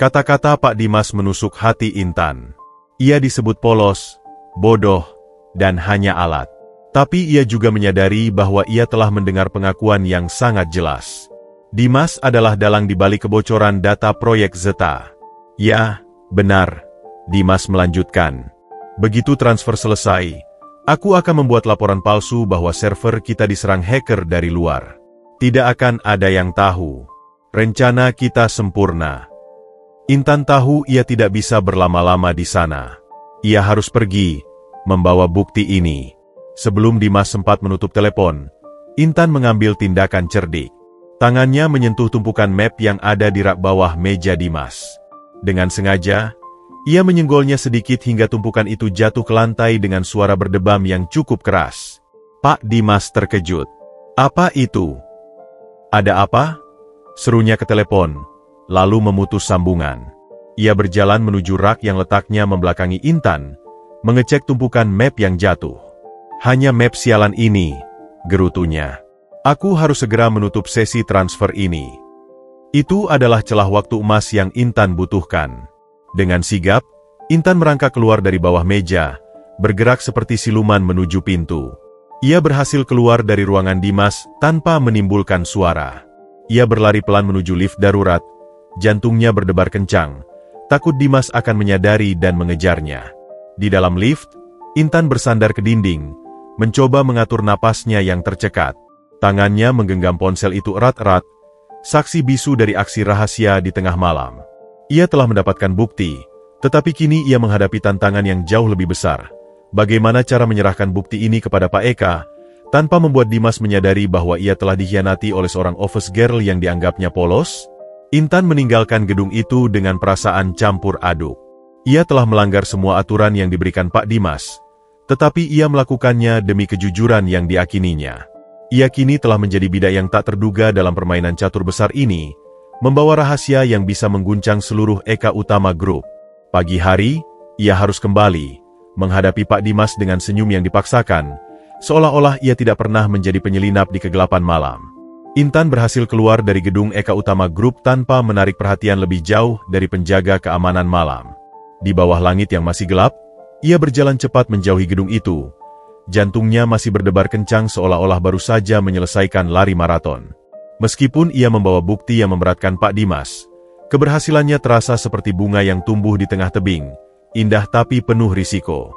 Kata-kata Pak Dimas menusuk hati Intan. Ia disebut polos, bodoh, dan hanya alat. Tapi ia juga menyadari bahwa ia telah mendengar pengakuan yang sangat jelas. Dimas adalah dalang di balik kebocoran data proyek Zeta. Ya, benar, Dimas melanjutkan. Begitu transfer selesai, aku akan membuat laporan palsu bahwa server kita diserang hacker dari luar. Tidak akan ada yang tahu. Rencana kita sempurna. Intan tahu ia tidak bisa berlama-lama di sana. Ia harus pergi, membawa bukti ini. Sebelum Dimas sempat menutup telepon, Intan mengambil tindakan cerdik. Tangannya menyentuh tumpukan map yang ada di rak bawah meja Dimas. Dengan sengaja, ia menyenggolnya sedikit hingga tumpukan itu jatuh ke lantai dengan suara berdebam yang cukup keras. Pak Dimas terkejut. Apa itu? Ada apa? Serunya ke telepon, lalu memutus sambungan. Ia berjalan menuju rak yang letaknya membelakangi Intan, mengecek tumpukan map yang jatuh. Hanya map sialan ini, gerutunya. Aku harus segera menutup sesi transfer ini. Itu adalah celah waktu emas yang Intan butuhkan. Dengan sigap, Intan merangkak keluar dari bawah meja, bergerak seperti siluman menuju pintu. Ia berhasil keluar dari ruangan Dimas tanpa menimbulkan suara. Ia berlari pelan menuju lift darurat, jantungnya berdebar kencang, takut Dimas akan menyadari dan mengejarnya. Di dalam lift, Intan bersandar ke dinding, mencoba mengatur napasnya yang tercekat. Tangannya menggenggam ponsel itu erat-erat, saksi bisu dari aksi rahasia di tengah malam. Ia telah mendapatkan bukti, tetapi kini ia menghadapi tantangan yang jauh lebih besar. Bagaimana cara menyerahkan bukti ini kepada Pak Eka, tanpa membuat Dimas menyadari bahwa ia telah dikhianati oleh seorang office girl yang dianggapnya polos? Intan meninggalkan gedung itu dengan perasaan campur aduk. Ia telah melanggar semua aturan yang diberikan Pak Dimas, tetapi ia melakukannya demi kejujuran yang diyakininya. Ia kini telah menjadi bidak yang tak terduga dalam permainan catur besar ini, membawa rahasia yang bisa mengguncang seluruh Eka Utama Group. Pagi hari, ia harus kembali menghadapi Pak Dimas dengan senyum yang dipaksakan, seolah-olah ia tidak pernah menjadi penyelinap di kegelapan malam. Intan berhasil keluar dari gedung Eka Utama Group tanpa menarik perhatian lebih jauh dari penjaga keamanan malam. Di bawah langit yang masih gelap, ia berjalan cepat menjauhi gedung itu. Jantungnya masih berdebar kencang seolah-olah baru saja menyelesaikan lari maraton. Meskipun ia membawa bukti yang memberatkan Pak Dimas, keberhasilannya terasa seperti bunga yang tumbuh di tengah tebing, indah tapi penuh risiko.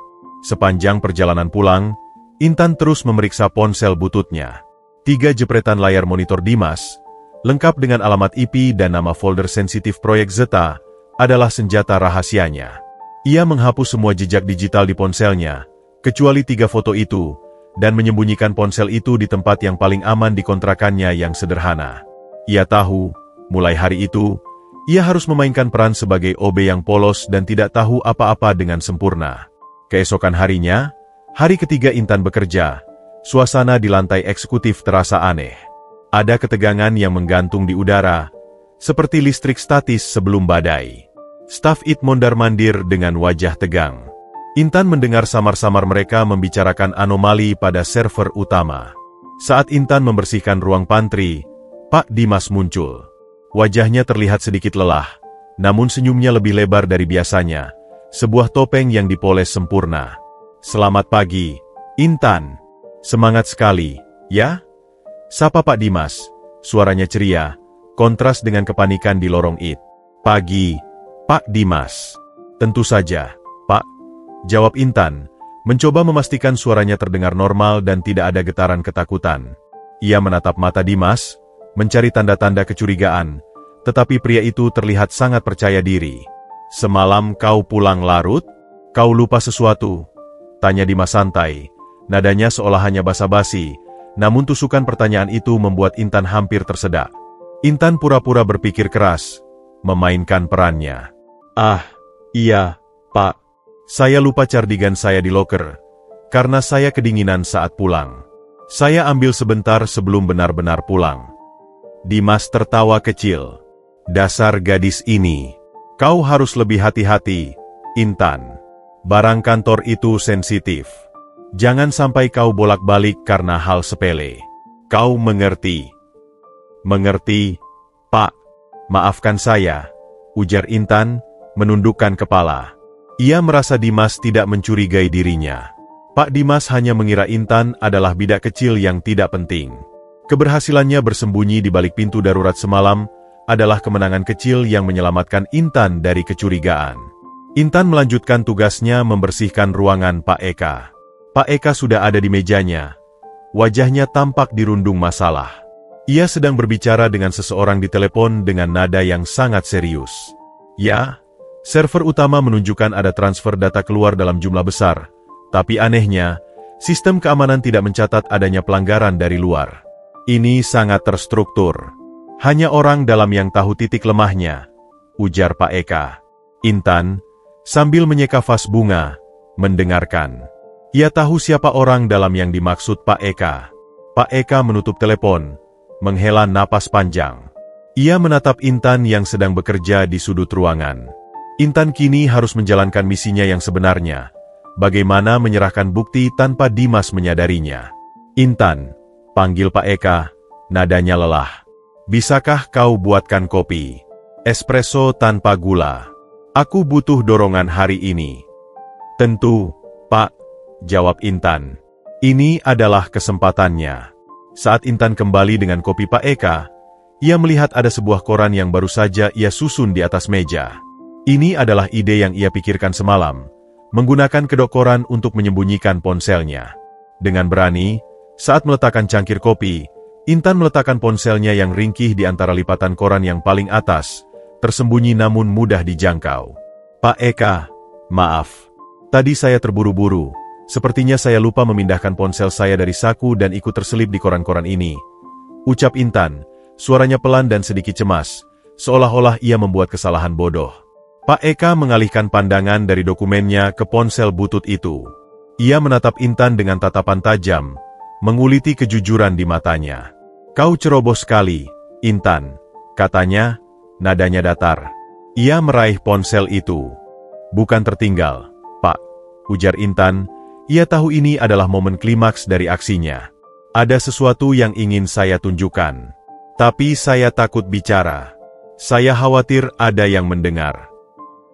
Sepanjang perjalanan pulang, Intan terus memeriksa ponsel bututnya. 3 jepretan layar monitor Dimas, lengkap dengan alamat IP dan nama folder sensitif proyek Zeta, adalah senjata rahasianya. Ia menghapus semua jejak digital di ponselnya, kecuali 3 foto itu, dan menyembunyikan ponsel itu di tempat yang paling aman di kontrakannya yang sederhana. Ia tahu, mulai hari itu, ia harus memainkan peran sebagai OB yang polos dan tidak tahu apa-apa dengan sempurna. Keesokan harinya, hari ketiga Intan bekerja, suasana di lantai eksekutif terasa aneh. Ada ketegangan yang menggantung di udara, seperti listrik statis sebelum badai. Staf IT mondar-mandir dengan wajah tegang. Intan mendengar samar-samar mereka membicarakan anomali pada server utama. Saat Intan membersihkan ruang pantry, Pak Dimas muncul. Wajahnya terlihat sedikit lelah, namun senyumnya lebih lebar dari biasanya, sebuah topeng yang dipoles sempurna. "Selamat pagi, Intan. Semangat sekali, ya?" Sapa Pak Dimas, suaranya ceria, kontras dengan kepanikan di lorong IT. "Pagi, Pak Dimas." "Tentu saja, Pak," jawab Intan, mencoba memastikan suaranya terdengar normal dan tidak ada getaran ketakutan. Ia menatap mata Dimas, mencari tanda-tanda kecurigaan, tetapi pria itu terlihat sangat percaya diri. "Semalam kau pulang larut? Kau lupa sesuatu?" tanya Dimas santai, nadanya seolah hanya basa-basi, namun tusukan pertanyaan itu membuat Intan hampir tersedak. Intan pura-pura berpikir keras, memainkan perannya. "Ah, iya, Pak. Saya lupa cardigan saya di loker, karena saya kedinginan saat pulang. Saya ambil sebentar sebelum benar-benar pulang." Dimas tertawa kecil. "Dasar gadis ini. Kau harus lebih hati-hati, Intan. Barang kantor itu sensitif. Jangan sampai kau bolak-balik karena hal sepele. Kau mengerti?" "Mengerti, Pak. Maafkan saya," ujar Intan, menundukkan kepala. Ia merasa Dimas tidak mencurigai dirinya. Pak Dimas hanya mengira Intan adalah bidak kecil yang tidak penting. Keberhasilannya bersembunyi di balik pintu darurat semalam adalah kemenangan kecil yang menyelamatkan Intan dari kecurigaan. Intan melanjutkan tugasnya membersihkan ruangan Pak Eka. Pak Eka sudah ada di mejanya. Wajahnya tampak dirundung masalah. Ia sedang berbicara dengan seseorang di telepon dengan nada yang sangat serius. "Ya, server utama menunjukkan ada transfer data keluar dalam jumlah besar, tapi anehnya, sistem keamanan tidak mencatat adanya pelanggaran dari luar. Ini sangat terstruktur. Hanya orang dalam yang tahu titik lemahnya," ujar Pak Eka. Intan, sambil menyeka vas bunga, mendengarkan. Ia tahu siapa orang dalam yang dimaksud Pak Eka. Pak Eka menutup telepon, menghela napas panjang. Ia menatap Intan yang sedang bekerja di sudut ruangan. Intan kini harus menjalankan misinya yang sebenarnya. Bagaimana menyerahkan bukti tanpa Dimas menyadarinya. "Intan," panggil Pak Eka, nadanya lelah. "Bisakah kau buatkan kopi? Espresso tanpa gula. Aku butuh dorongan hari ini." "Tentu, Pak," jawab Intan. Ini adalah kesempatannya. Saat Intan kembali dengan kopi Pak Eka, ia melihat ada sebuah koran yang baru saja ia susun di atas meja. Ini adalah ide yang ia pikirkan semalam, menggunakan kedok koran untuk menyembunyikan ponselnya. Dengan berani, saat meletakkan cangkir kopi, Intan meletakkan ponselnya yang ringkih di antara lipatan koran yang paling atas, tersembunyi namun mudah dijangkau. "Pak Eka, maaf. Tadi saya terburu-buru. Sepertinya saya lupa memindahkan ponsel saya dari saku dan ikut terselip di koran-koran ini," ucap Intan, suaranya pelan dan sedikit cemas, seolah-olah ia membuat kesalahan bodoh. Pak Eka mengalihkan pandangan dari dokumennya ke ponsel butut itu. Ia menatap Intan dengan tatapan tajam, menguliti kejujuran di matanya. "Kau ceroboh sekali, Intan," katanya, nadanya datar. Ia meraih ponsel itu. "Bukan tertinggal, Pak," ujar Intan. Ia tahu ini adalah momen klimaks dari aksinya. "Ada sesuatu yang ingin saya tunjukkan. Tapi saya takut bicara. Saya khawatir ada yang mendengar."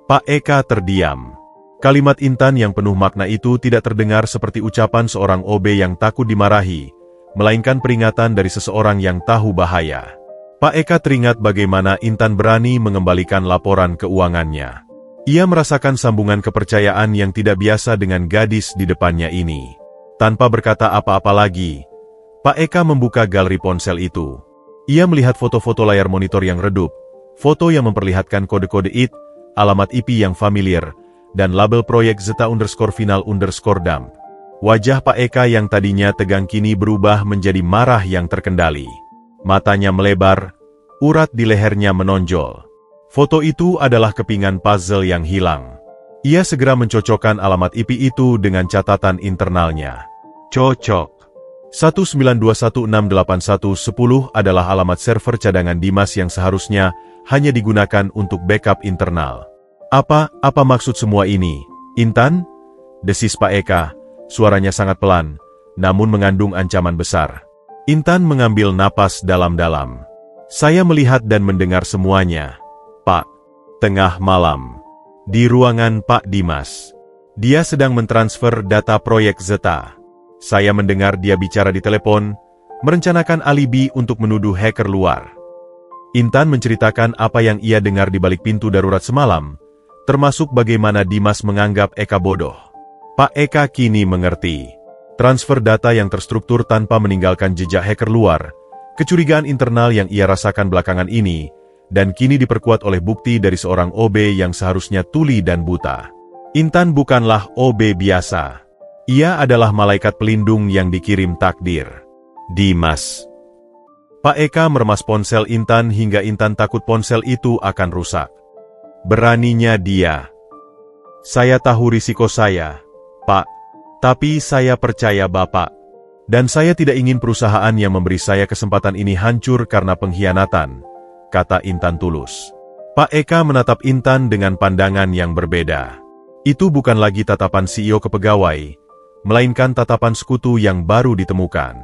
Pak Eka terdiam. Kalimat Intan yang penuh makna itu tidak terdengar seperti ucapan seorang OB yang takut dimarahi, melainkan peringatan dari seseorang yang tahu bahaya. Pak Eka teringat bagaimana Intan berani mengembalikan laporan keuangannya. Ia merasakan sambungan kepercayaan yang tidak biasa dengan gadis di depannya ini. Tanpa berkata apa-apa lagi, Pak Eka membuka galeri ponsel itu. Ia melihat foto-foto layar monitor yang redup, foto yang memperlihatkan kode-kode IT, alamat IP yang familiar, dan label proyek Zeta_final_dump. Wajah Pak Eka yang tadinya tegang kini berubah menjadi marah yang terkendali. Matanya melebar, urat di lehernya menonjol. Foto itu adalah kepingan puzzle yang hilang. Ia segera mencocokkan alamat IP itu dengan catatan internalnya. Cocok. 192168110 adalah alamat server cadangan Dimas yang seharusnya hanya digunakan untuk backup internal. Apa maksud semua ini, Intan?" desis Pak Eka. Suaranya sangat pelan, namun mengandung ancaman besar. Intan mengambil napas dalam-dalam. "Saya melihat dan mendengar semuanya, Pak." Tengah malam, di ruangan Pak Dimas, dia sedang mentransfer data proyek Zeta. Saya mendengar dia bicara di telepon, merencanakan alibi untuk menuduh hacker luar. Intan menceritakan apa yang ia dengar di balik pintu darurat semalam, termasuk bagaimana Dimas menganggap Eka bodoh. Pak Eka kini mengerti. Transfer data yang terstruktur tanpa meninggalkan jejak hacker luar, kecurigaan internal yang ia rasakan belakangan ini, dan kini diperkuat oleh bukti dari seorang OB yang seharusnya tuli dan buta. Intan bukanlah OB biasa. Ia adalah malaikat pelindung yang dikirim takdir. Dimas. Pak Eka meremas ponsel Intan hingga Intan takut ponsel itu akan rusak. Beraninya dia. "Saya tahu risiko saya, Pak. Tapi saya percaya Bapak. Dan saya tidak ingin perusahaan yang memberi saya kesempatan ini hancur karena pengkhianatan," kata Intan tulus. Pak Eka menatap Intan dengan pandangan yang berbeda. Itu bukan lagi tatapan CEO ke pegawai, melainkan tatapan sekutu yang baru ditemukan.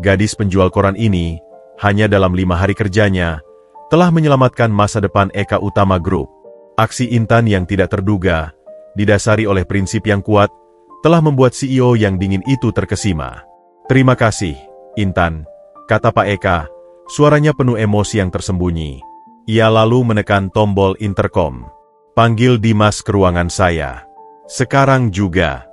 Gadis penjual koran ini, hanya dalam 5 hari kerjanya, telah menyelamatkan masa depan Eka Utama Group. Aksi Intan yang tidak terduga, didasari oleh prinsip yang kuat, telah membuat CEO yang dingin itu terkesima. "Terima kasih, Intan," kata Pak Eka. Suaranya penuh emosi yang tersembunyi. Ia lalu menekan tombol intercom. "Panggil Dimas ke ruangan saya. Sekarang juga."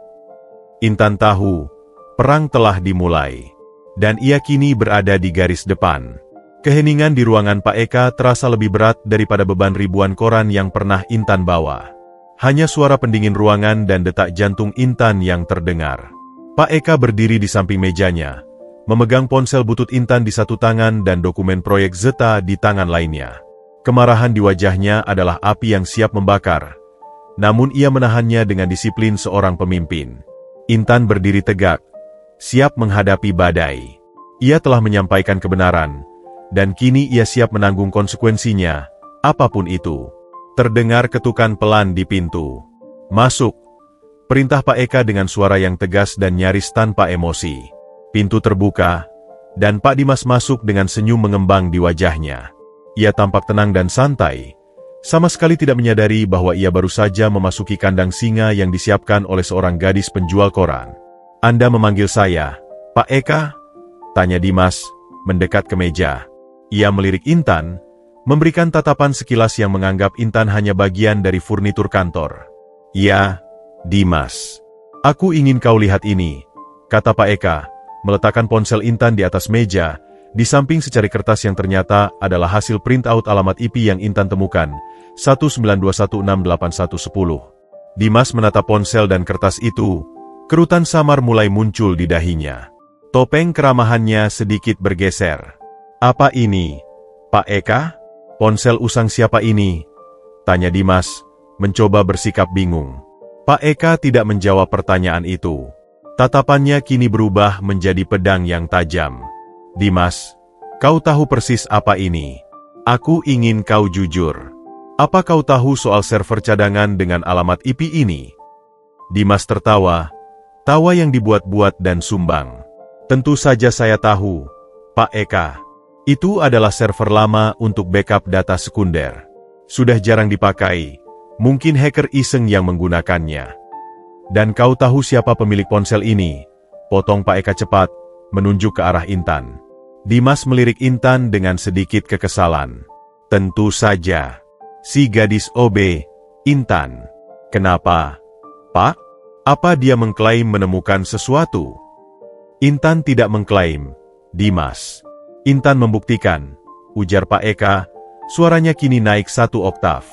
Intan tahu, perang telah dimulai. Dan ia kini berada di garis depan. Keheningan di ruangan Pak Eka terasa lebih berat daripada beban ribuan koran yang pernah Intan bawa. Hanya suara pendingin ruangan dan detak jantung Intan yang terdengar. Pak Eka berdiri di samping mejanya, memegang ponsel butut Intan di satu tangan dan dokumen proyek Zeta di tangan lainnya. Kemarahan di wajahnya adalah api yang siap membakar, namun ia menahannya dengan disiplin seorang pemimpin. Intan berdiri tegak, siap menghadapi badai. Ia telah menyampaikan kebenaran, dan kini ia siap menanggung konsekuensinya, apapun itu. Terdengar ketukan pelan di pintu. "Masuk," perintah Pak Eka dengan suara yang tegas dan nyaris tanpa emosi. Pintu terbuka, dan Pak Dimas masuk dengan senyum mengembang di wajahnya. Ia tampak tenang dan santai, sama sekali tidak menyadari bahwa ia baru saja memasuki kandang singa yang disiapkan oleh seorang gadis penjual koran. "Anda memanggil saya, Pak Eka?" tanya Dimas, mendekat ke meja. Ia melirik Intan, memberikan tatapan sekilas yang menganggap Intan hanya bagian dari furnitur kantor. "Ya, Dimas. Aku ingin kau lihat ini," kata Pak Eka, meletakkan ponsel Intan di atas meja, di samping secari kertas yang ternyata adalah hasil printout alamat IP yang Intan temukan, 192168110. Dimas menatap ponsel dan kertas itu, kerutan samar mulai muncul di dahinya. Topeng keramahannya sedikit bergeser. "Apa ini, Pak Eka? Ponsel usang siapa ini?" tanya Dimas, mencoba bersikap bingung. Pak Eka tidak menjawab pertanyaan itu. Tatapannya kini berubah menjadi pedang yang tajam. Dimas, kau tahu persis apa ini. Aku ingin kau jujur. Apa kau tahu soal server cadangan dengan alamat IP ini? Dimas tertawa, tawa yang dibuat-buat dan sumbang. Tentu saja saya tahu, Pak Eka. Itu adalah server lama untuk backup data sekunder. Sudah jarang dipakai, mungkin hacker iseng yang menggunakannya. Dan kau tahu siapa pemilik ponsel ini? Potong Pak Eka cepat, menunjuk ke arah Intan. Dimas melirik Intan dengan sedikit kekesalan. Tentu saja, si gadis OB, Intan. Kenapa? Pak, apa dia mengklaim menemukan sesuatu? Intan tidak mengklaim, Dimas. Intan membuktikan, ujar Pak Eka, suaranya kini naik 1 oktav.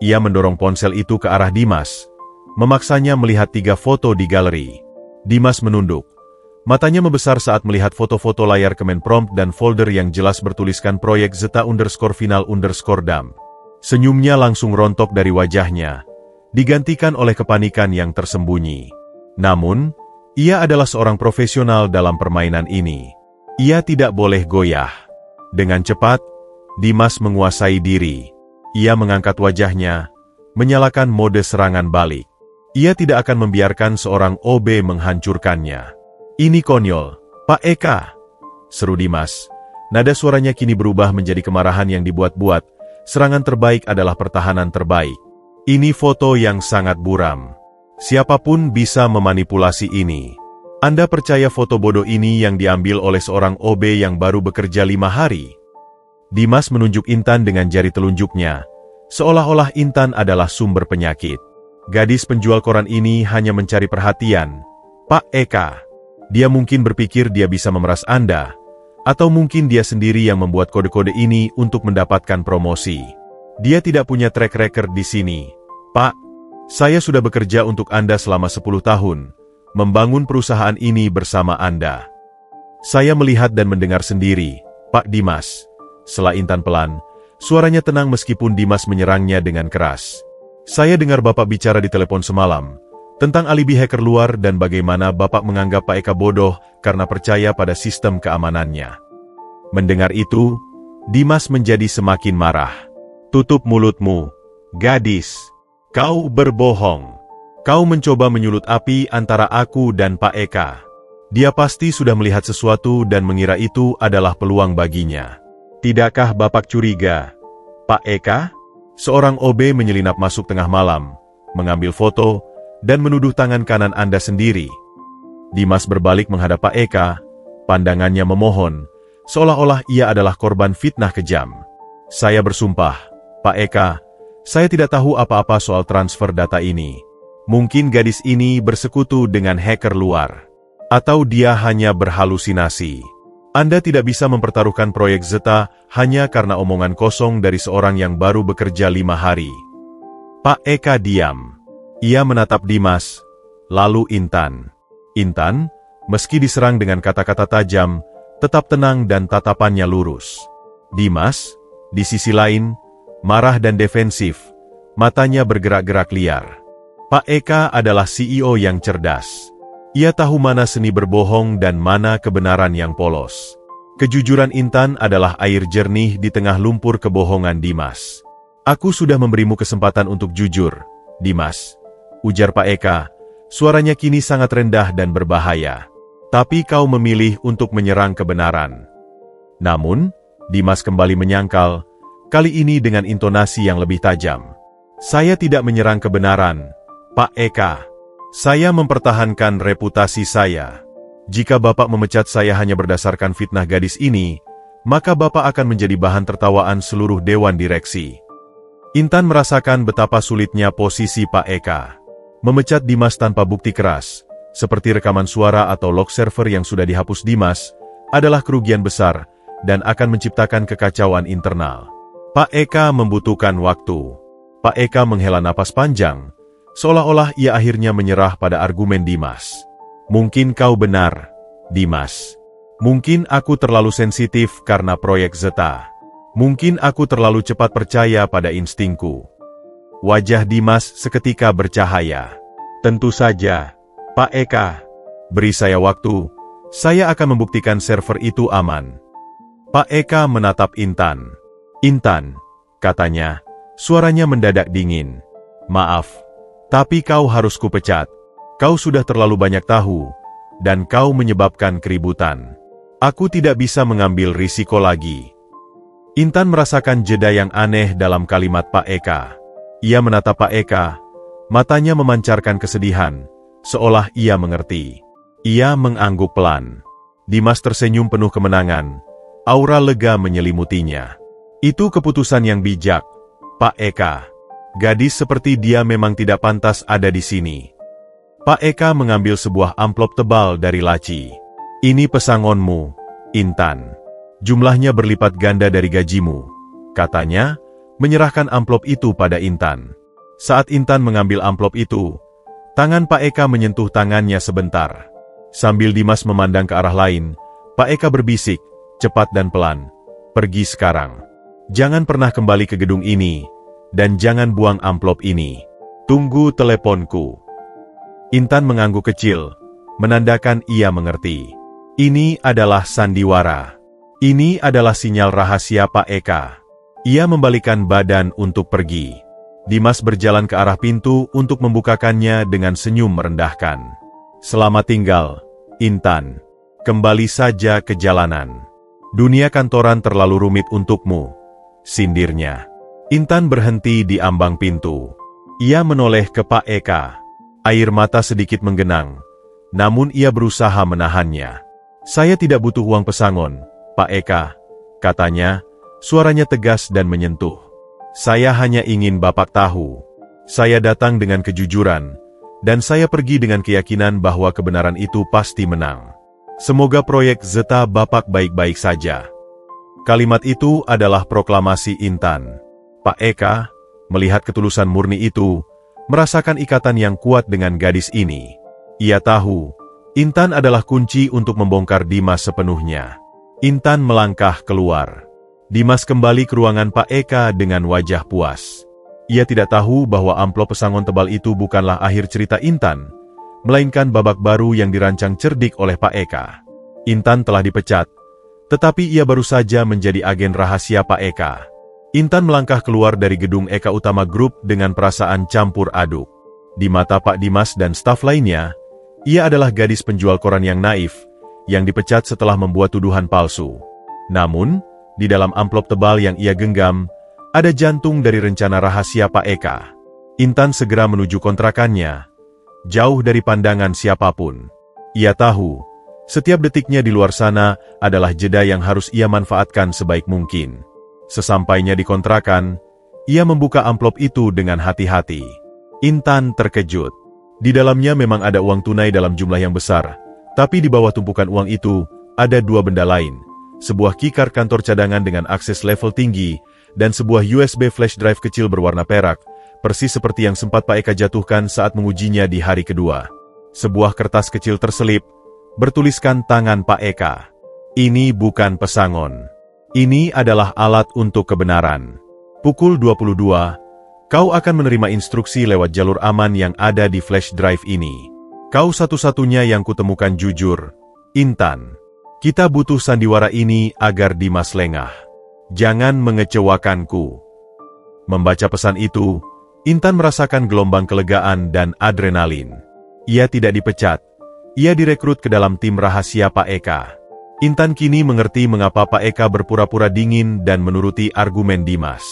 Ia mendorong ponsel itu ke arah Dimas, memaksanya melihat 3 foto di galeri. Dimas menunduk. Matanya membesar saat melihat foto-foto layar Kemen Prompt dan folder yang jelas bertuliskan proyek Zeta_Final_Dam. Senyumnya langsung rontok dari wajahnya, digantikan oleh kepanikan yang tersembunyi. Namun, ia adalah seorang profesional dalam permainan ini. Ia tidak boleh goyah. Dengan cepat, Dimas menguasai diri. Ia mengangkat wajahnya, menyalakan mode serangan balik. Ia tidak akan membiarkan seorang OB menghancurkannya. Ini konyol, Pak Eka, seru Dimas. Nada suaranya kini berubah menjadi kemarahan yang dibuat-buat. Serangan terbaik adalah pertahanan terbaik. Ini foto yang sangat buram. Siapapun bisa memanipulasi ini. Anda percaya foto bodoh ini yang diambil oleh seorang OB yang baru bekerja 5 hari? Dimas menunjuk Intan dengan jari telunjuknya, seolah-olah Intan adalah sumber penyakit. Gadis penjual koran ini hanya mencari perhatian. Pak Eka, dia mungkin berpikir dia bisa memeras Anda, atau mungkin dia sendiri yang membuat kode-kode ini untuk mendapatkan promosi. Dia tidak punya track record di sini. Pak, saya sudah bekerja untuk Anda selama 10 tahun, membangun perusahaan ini bersama Anda. Saya melihat dan mendengar sendiri, Pak Dimas. Sela Intan pelan, suaranya tenang meskipun Dimas menyerangnya dengan keras. Saya dengar Bapak bicara di telepon semalam, tentang alibi hacker luar dan bagaimana Bapak menganggap Pak Eka bodoh karena percaya pada sistem keamanannya. Mendengar itu, Dimas menjadi semakin marah. Tutup mulutmu, gadis. Kau berbohong. Kau mencoba menyulut api antara aku dan Pak Eka. Dia pasti sudah melihat sesuatu dan mengira itu adalah peluang baginya. Tidakkah Bapak curiga, Pak Eka? Seorang OB menyelinap masuk tengah malam, mengambil foto, dan menuduh tangan kanan Anda sendiri. Dimas berbalik menghadap Pak Eka, pandangannya memohon, seolah-olah ia adalah korban fitnah kejam. Saya bersumpah, Pak Eka, saya tidak tahu apa-apa soal transfer data ini. Mungkin gadis ini bersekutu dengan hacker luar. Atau dia hanya berhalusinasi. Anda tidak bisa mempertaruhkan proyek Zeta hanya karena omongan kosong dari seorang yang baru bekerja 5 hari. Pak Eka diam. Ia menatap Dimas, lalu Intan. Intan, meski diserang dengan kata-kata tajam, tetap tenang dan tatapannya lurus. Dimas, di sisi lain, marah dan defensif, matanya bergerak-gerak liar. Pak Eka adalah CEO yang cerdas. Ia tahu mana seni berbohong dan mana kebenaran yang polos. Kejujuran Intan adalah air jernih di tengah lumpur kebohongan Dimas. Aku sudah memberimu kesempatan untuk jujur, Dimas, ujar Pak Eka. Suaranya kini sangat rendah dan berbahaya. Tapi kau memilih untuk menyerang kebenaran. Namun, Dimas kembali menyangkal, kali ini dengan intonasi yang lebih tajam. Saya tidak menyerang kebenaran, Pak Eka. Saya mempertahankan reputasi saya. Jika Bapak memecat saya hanya berdasarkan fitnah gadis ini, maka Bapak akan menjadi bahan tertawaan seluruh dewan direksi. Intan merasakan betapa sulitnya posisi Pak Eka. Memecat Dimas tanpa bukti keras, seperti rekaman suara atau log server yang sudah dihapus Dimas, adalah kerugian besar dan akan menciptakan kekacauan internal. Pak Eka membutuhkan waktu. Pak Eka menghela napas panjang, seolah-olah ia akhirnya menyerah pada argumen Dimas. Mungkin kau benar, Dimas. Mungkin aku terlalu sensitif karena proyek Zeta. Mungkin aku terlalu cepat percaya pada instingku. Wajah Dimas seketika bercahaya. Tentu saja, Pak Eka. Beri saya waktu, saya akan membuktikan server itu aman. Pak Eka menatap Intan. Intan, katanya, suaranya mendadak dingin. Maaf, tapi kau harus kupecat. Kau sudah terlalu banyak tahu, dan kau menyebabkan keributan. Aku tidak bisa mengambil risiko lagi. Intan merasakan jeda yang aneh dalam kalimat Pak Eka. Ia menatap Pak Eka, matanya memancarkan kesedihan, seolah ia mengerti. Ia mengangguk pelan. Dimas tersenyum penuh kemenangan, aura lega menyelimutinya. Itu keputusan yang bijak, Pak Eka. Gadis seperti dia memang tidak pantas ada di sini. Pak Eka mengambil sebuah amplop tebal dari laci. Ini pesangonmu, Intan. Jumlahnya berlipat ganda dari gajimu, katanya, menyerahkan amplop itu pada Intan. Saat Intan mengambil amplop itu, tangan Pak Eka menyentuh tangannya sebentar. Sambil Dimas memandang ke arah lain, Pak Eka berbisik, cepat dan pelan, pergi sekarang. Jangan pernah kembali ke gedung ini, dan jangan buang amplop ini. Tunggu teleponku. Intan mengangguk kecil, menandakan ia mengerti. Ini adalah sandiwara. Ini adalah sinyal rahasia Pak Eka. Ia membalikkan badan untuk pergi. Dimas berjalan ke arah pintu untuk membukakannya dengan senyum merendahkan. Selamat tinggal, Intan. Kembali saja ke jalanan. Dunia kantoran terlalu rumit untukmu, sindirnya. Intan berhenti di ambang pintu. Ia menoleh ke Pak Eka. Air mata sedikit menggenang, namun ia berusaha menahannya. Saya tidak butuh uang pesangon, Pak Eka, katanya, suaranya tegas dan menyentuh. Saya hanya ingin Bapak tahu. Saya datang dengan kejujuran, dan saya pergi dengan keyakinan bahwa kebenaran itu pasti menang. Semoga proyek Zeta Bapak baik-baik saja. Kalimat itu adalah proklamasi Intan. Pak Eka, melihat ketulusan murni itu, merasakan ikatan yang kuat dengan gadis ini. Ia tahu, Intan adalah kunci untuk membongkar Dimas sepenuhnya. Intan melangkah keluar. Dimas kembali ke ruangan Pak Eka dengan wajah puas. Ia tidak tahu bahwa amplop pesangon tebal itu bukanlah akhir cerita Intan, melainkan babak baru yang dirancang cerdik oleh Pak Eka. Intan telah dipecat, tetapi ia baru saja menjadi agen rahasia Pak Eka. Intan melangkah keluar dari gedung Eka Utama Group dengan perasaan campur aduk. Di mata Pak Dimas dan staf lainnya, ia adalah gadis penjual koran yang naif, yang dipecat setelah membuat tuduhan palsu. Namun, di dalam amplop tebal yang ia genggam, ada jantung dari rencana rahasia Pak Eka. Intan segera menuju kontrakannya, jauh dari pandangan siapapun. Ia tahu, setiap detiknya di luar sana adalah jeda yang harus ia manfaatkan sebaik mungkin. Sesampainya di kontrakan, ia membuka amplop itu dengan hati-hati. Intan terkejut. Di dalamnya memang ada uang tunai dalam jumlah yang besar, tapi di bawah tumpukan uang itu, ada dua benda lain. Sebuah keycard kantor cadangan dengan akses level tinggi, dan sebuah USB flash drive kecil berwarna perak, persis seperti yang sempat Pak Eka jatuhkan saat mengujinya di hari kedua. Sebuah kertas kecil terselip, bertuliskan tangan Pak Eka. Ini bukan pesangon. Ini adalah alat untuk kebenaran. Pukul 22, kau akan menerima instruksi lewat jalur aman yang ada di flash drive ini. Kau satu-satunya yang kutemukan jujur, Intan. Kita butuh sandiwara ini agar Dimas lengah. Jangan mengecewakanku. Membaca pesan itu, Intan merasakan gelombang kelegaan dan adrenalin. Ia tidak dipecat. Ia direkrut ke dalam tim rahasia Pak Eka. Intan kini mengerti mengapa Pak Eka berpura-pura dingin dan menuruti argumen Dimas.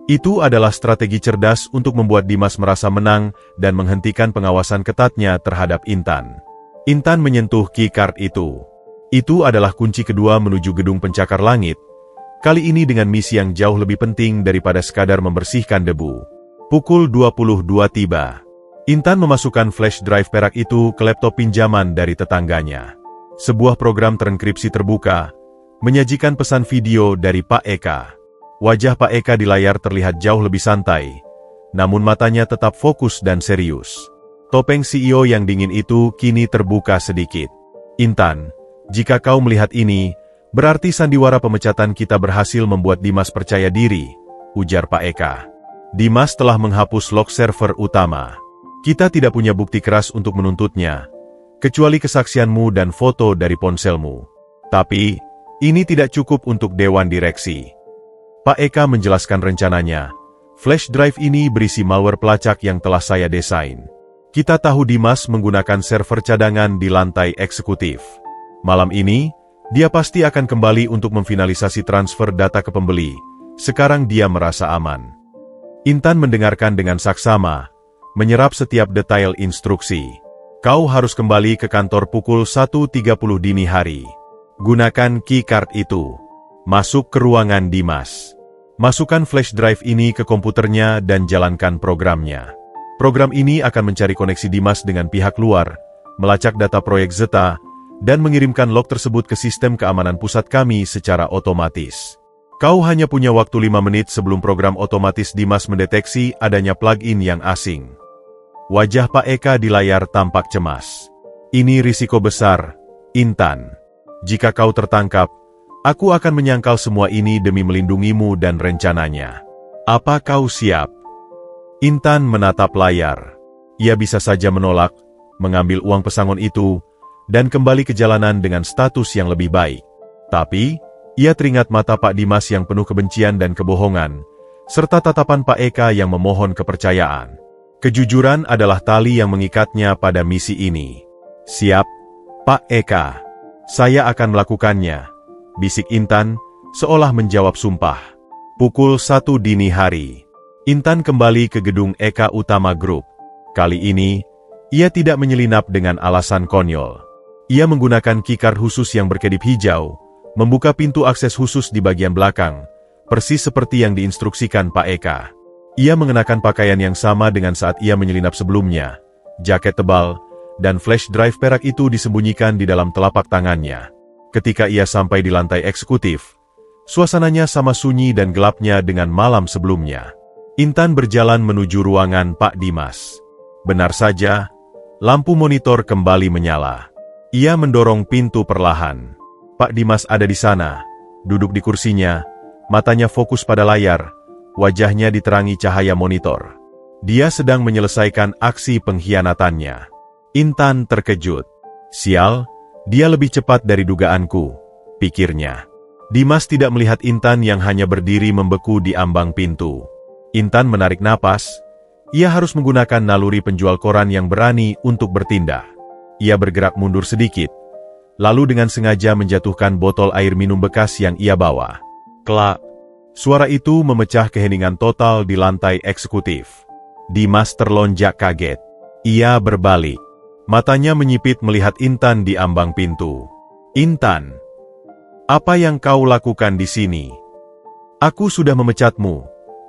Itu adalah strategi cerdas untuk membuat Dimas merasa menang dan menghentikan pengawasan ketatnya terhadap Intan. Intan menyentuh keycard itu. Itu adalah kunci kedua menuju gedung pencakar langit, kali ini dengan misi yang jauh lebih penting daripada sekadar membersihkan debu. Pukul 22 tiba. Intan memasukkan flash drive perak itu ke laptop pinjaman dari tetangganya. Sebuah program terenkripsi terbuka, menyajikan pesan video dari Pak Eka. Wajah Pak Eka di layar terlihat jauh lebih santai, namun matanya tetap fokus dan serius. Topeng CEO yang dingin itu kini terbuka sedikit. Intan, jika kau melihat ini, berarti sandiwara pemecatan kita berhasil membuat Dimas percaya diri, ujar Pak Eka. Dimas telah menghapus log server utama. Kita tidak punya bukti keras untuk menuntutnya, kecuali kesaksianmu dan foto dari ponselmu. Tapi, ini tidak cukup untuk Dewan Direksi. Pak Eka menjelaskan rencananya. Flash drive ini berisi malware pelacak yang telah saya desain. Kita tahu Dimas menggunakan server cadangan di lantai eksekutif. Malam ini, dia pasti akan kembali untuk memfinalisasi transfer data ke pembeli. Sekarang dia merasa aman. Intan mendengarkan dengan saksama, menyerap setiap detail instruksi. Kau harus kembali ke kantor pukul 1.30 dini hari. Gunakan keycard itu. Masuk ke ruangan Dimas. Masukkan flash drive ini ke komputernya dan jalankan programnya. Program ini akan mencari koneksi Dimas dengan pihak luar, melacak data proyek Zeta, dan mengirimkan log tersebut ke sistem keamanan pusat kami secara otomatis. Kau hanya punya waktu 5 menit sebelum program otomatis Dimas mendeteksi adanya plugin yang asing. Wajah Pak Eka di layar tampak cemas. Ini risiko besar, Intan. Jika kau tertangkap, aku akan menyangkal semua ini demi melindungimu dan rencananya. Apa kau siap? Intan menatap layar. Ia bisa saja menolak, mengambil uang pesangon itu, dan kembali ke jalanan dengan status yang lebih baik. Tapi, ia teringat mata Pak Dimas yang penuh kebencian dan kebohongan, serta tatapan Pak Eka yang memohon kepercayaan. Kejujuran adalah tali yang mengikatnya pada misi ini. Siap, Pak Eka. Saya akan melakukannya, bisik Intan, seolah menjawab sumpah. Pukul 1 dini hari. Intan kembali ke gedung Eka Utama Group. Kali ini, ia tidak menyelinap dengan alasan konyol. Ia menggunakan keycard khusus yang berkedip hijau, membuka pintu akses khusus di bagian belakang, persis seperti yang diinstruksikan Pak Eka. Ia mengenakan pakaian yang sama dengan saat ia menyelinap sebelumnya, jaket tebal, dan flash drive perak itu disembunyikan di dalam telapak tangannya. Ketika ia sampai di lantai eksekutif, suasananya sama sunyi dan gelapnya dengan malam sebelumnya. Intan berjalan menuju ruangan Pak Dimas. Benar saja, lampu monitor kembali menyala. Ia mendorong pintu perlahan. Pak Dimas ada di sana, duduk di kursinya, matanya fokus pada layar, wajahnya diterangi cahaya monitor. Dia sedang menyelesaikan aksi pengkhianatannya. Intan terkejut. Sial, dia lebih cepat dari dugaanku, pikirnya. Dimas tidak melihat Intan yang hanya berdiri membeku di ambang pintu. Intan menarik napas. Ia harus menggunakan naluri penjual koran yang berani untuk bertindak. Ia bergerak mundur sedikit, lalu dengan sengaja menjatuhkan botol air minum bekas yang ia bawa. Klak! Suara itu memecah keheningan total di lantai eksekutif. Dimas terlonjak kaget. Ia berbalik. Matanya menyipit melihat Intan di ambang pintu. Intan, apa yang kau lakukan di sini? Aku sudah memecatmu,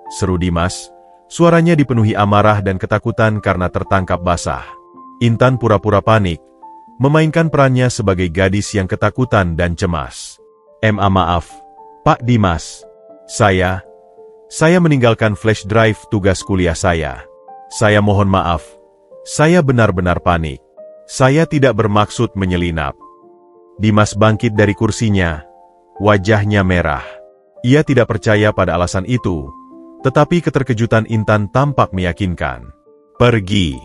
seru Dimas. Suaranya dipenuhi amarah dan ketakutan karena tertangkap basah. Intan pura-pura panik, memainkan perannya sebagai gadis yang ketakutan dan cemas. Maaf, Pak Dimas. Saya meninggalkan flash drive tugas kuliah saya. Saya mohon maaf. Saya benar-benar panik. Saya tidak bermaksud menyelinap. Dimas bangkit dari kursinya. Wajahnya merah. Ia tidak percaya pada alasan itu, tetapi keterkejutan Intan tampak meyakinkan. Pergi.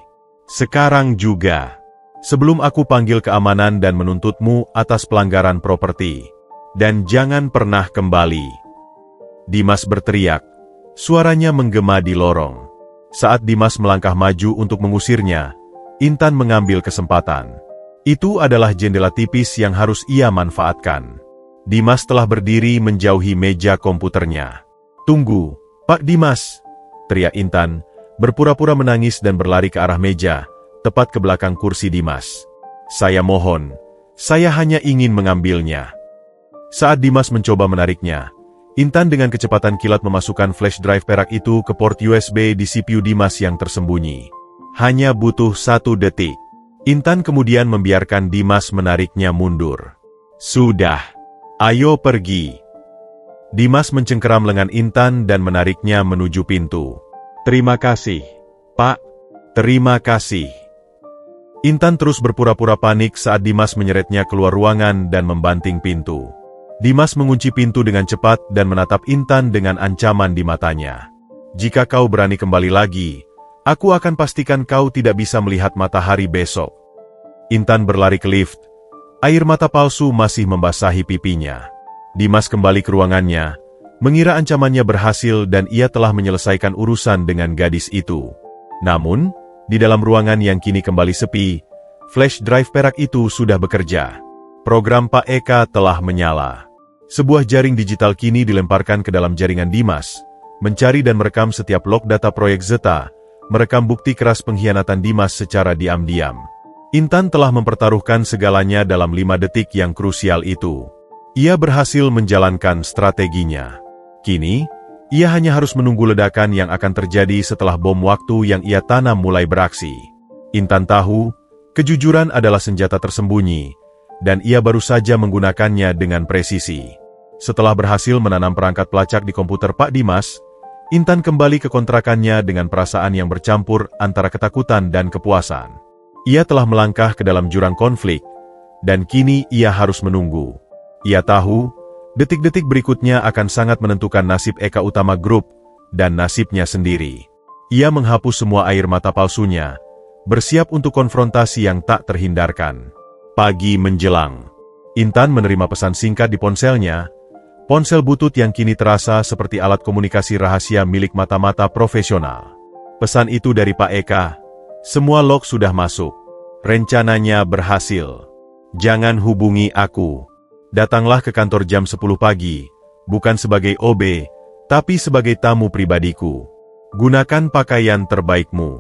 Sekarang juga. Sebelum aku panggil keamanan dan menuntutmu atas pelanggaran properti. Dan jangan pernah kembali. Dimas berteriak. Suaranya menggema di lorong. Saat Dimas melangkah maju untuk mengusirnya, Intan mengambil kesempatan. Itu adalah jendela tipis yang harus ia manfaatkan. Dimas telah berdiri menjauhi meja komputernya. Tunggu, Pak Dimas! Teriak Intan, berpura-pura menangis dan berlari ke arah meja, tepat ke belakang kursi Dimas. Saya mohon, saya hanya ingin mengambilnya. Saat Dimas mencoba menariknya, Intan dengan kecepatan kilat memasukkan flash drive perak itu ke port USB di CPU Dimas yang tersembunyi. Hanya butuh 1 detik. Intan kemudian membiarkan Dimas menariknya mundur. Sudah. Ayo pergi. Dimas mencengkeram lengan Intan dan menariknya menuju pintu. Terima kasih, Pak. Terima kasih. Intan terus berpura-pura panik saat Dimas menyeretnya keluar ruangan dan membanting pintu. Dimas mengunci pintu dengan cepat dan menatap Intan dengan ancaman di matanya. Jika kau berani kembali lagi, aku akan pastikan kau tidak bisa melihat matahari besok. Intan berlari ke lift. Air mata palsu masih membasahi pipinya. Dimas kembali ke ruangannya, mengira ancamannya berhasil dan ia telah menyelesaikan urusan dengan gadis itu. Namun, di dalam ruangan yang kini kembali sepi, flash drive perak itu sudah bekerja. Program Pak Eka telah menyala. Sebuah jaring digital kini dilemparkan ke dalam jaringan Dimas, mencari dan merekam setiap log data proyek Zeta, merekam bukti keras pengkhianatan Dimas secara diam-diam. Intan telah mempertaruhkan segalanya dalam 5 detik yang krusial itu. Ia berhasil menjalankan strateginya. Kini, ia hanya harus menunggu ledakan yang akan terjadi setelah bom waktu yang ia tanam mulai beraksi. Intan tahu, kejujuran adalah senjata tersembunyi, dan ia baru saja menggunakannya dengan presisi. Setelah berhasil menanam perangkat pelacak di komputer Pak Dimas, Intan kembali ke kontrakannya dengan perasaan yang bercampur antara ketakutan dan kepuasan. Ia telah melangkah ke dalam jurang konflik, dan kini ia harus menunggu. Ia tahu, detik-detik berikutnya akan sangat menentukan nasib Eka Utama Group, dan nasibnya sendiri. Ia menghapus semua air mata palsunya, bersiap untuk konfrontasi yang tak terhindarkan. Pagi menjelang. Intan menerima pesan singkat di ponselnya, ponsel butut yang kini terasa seperti alat komunikasi rahasia milik mata-mata profesional. Pesan itu dari Pak Eka, semua log sudah masuk. Rencananya berhasil. Jangan hubungi aku. Datanglah ke kantor jam 10 pagi, bukan sebagai OB, tapi sebagai tamu pribadiku. Gunakan pakaian terbaikmu.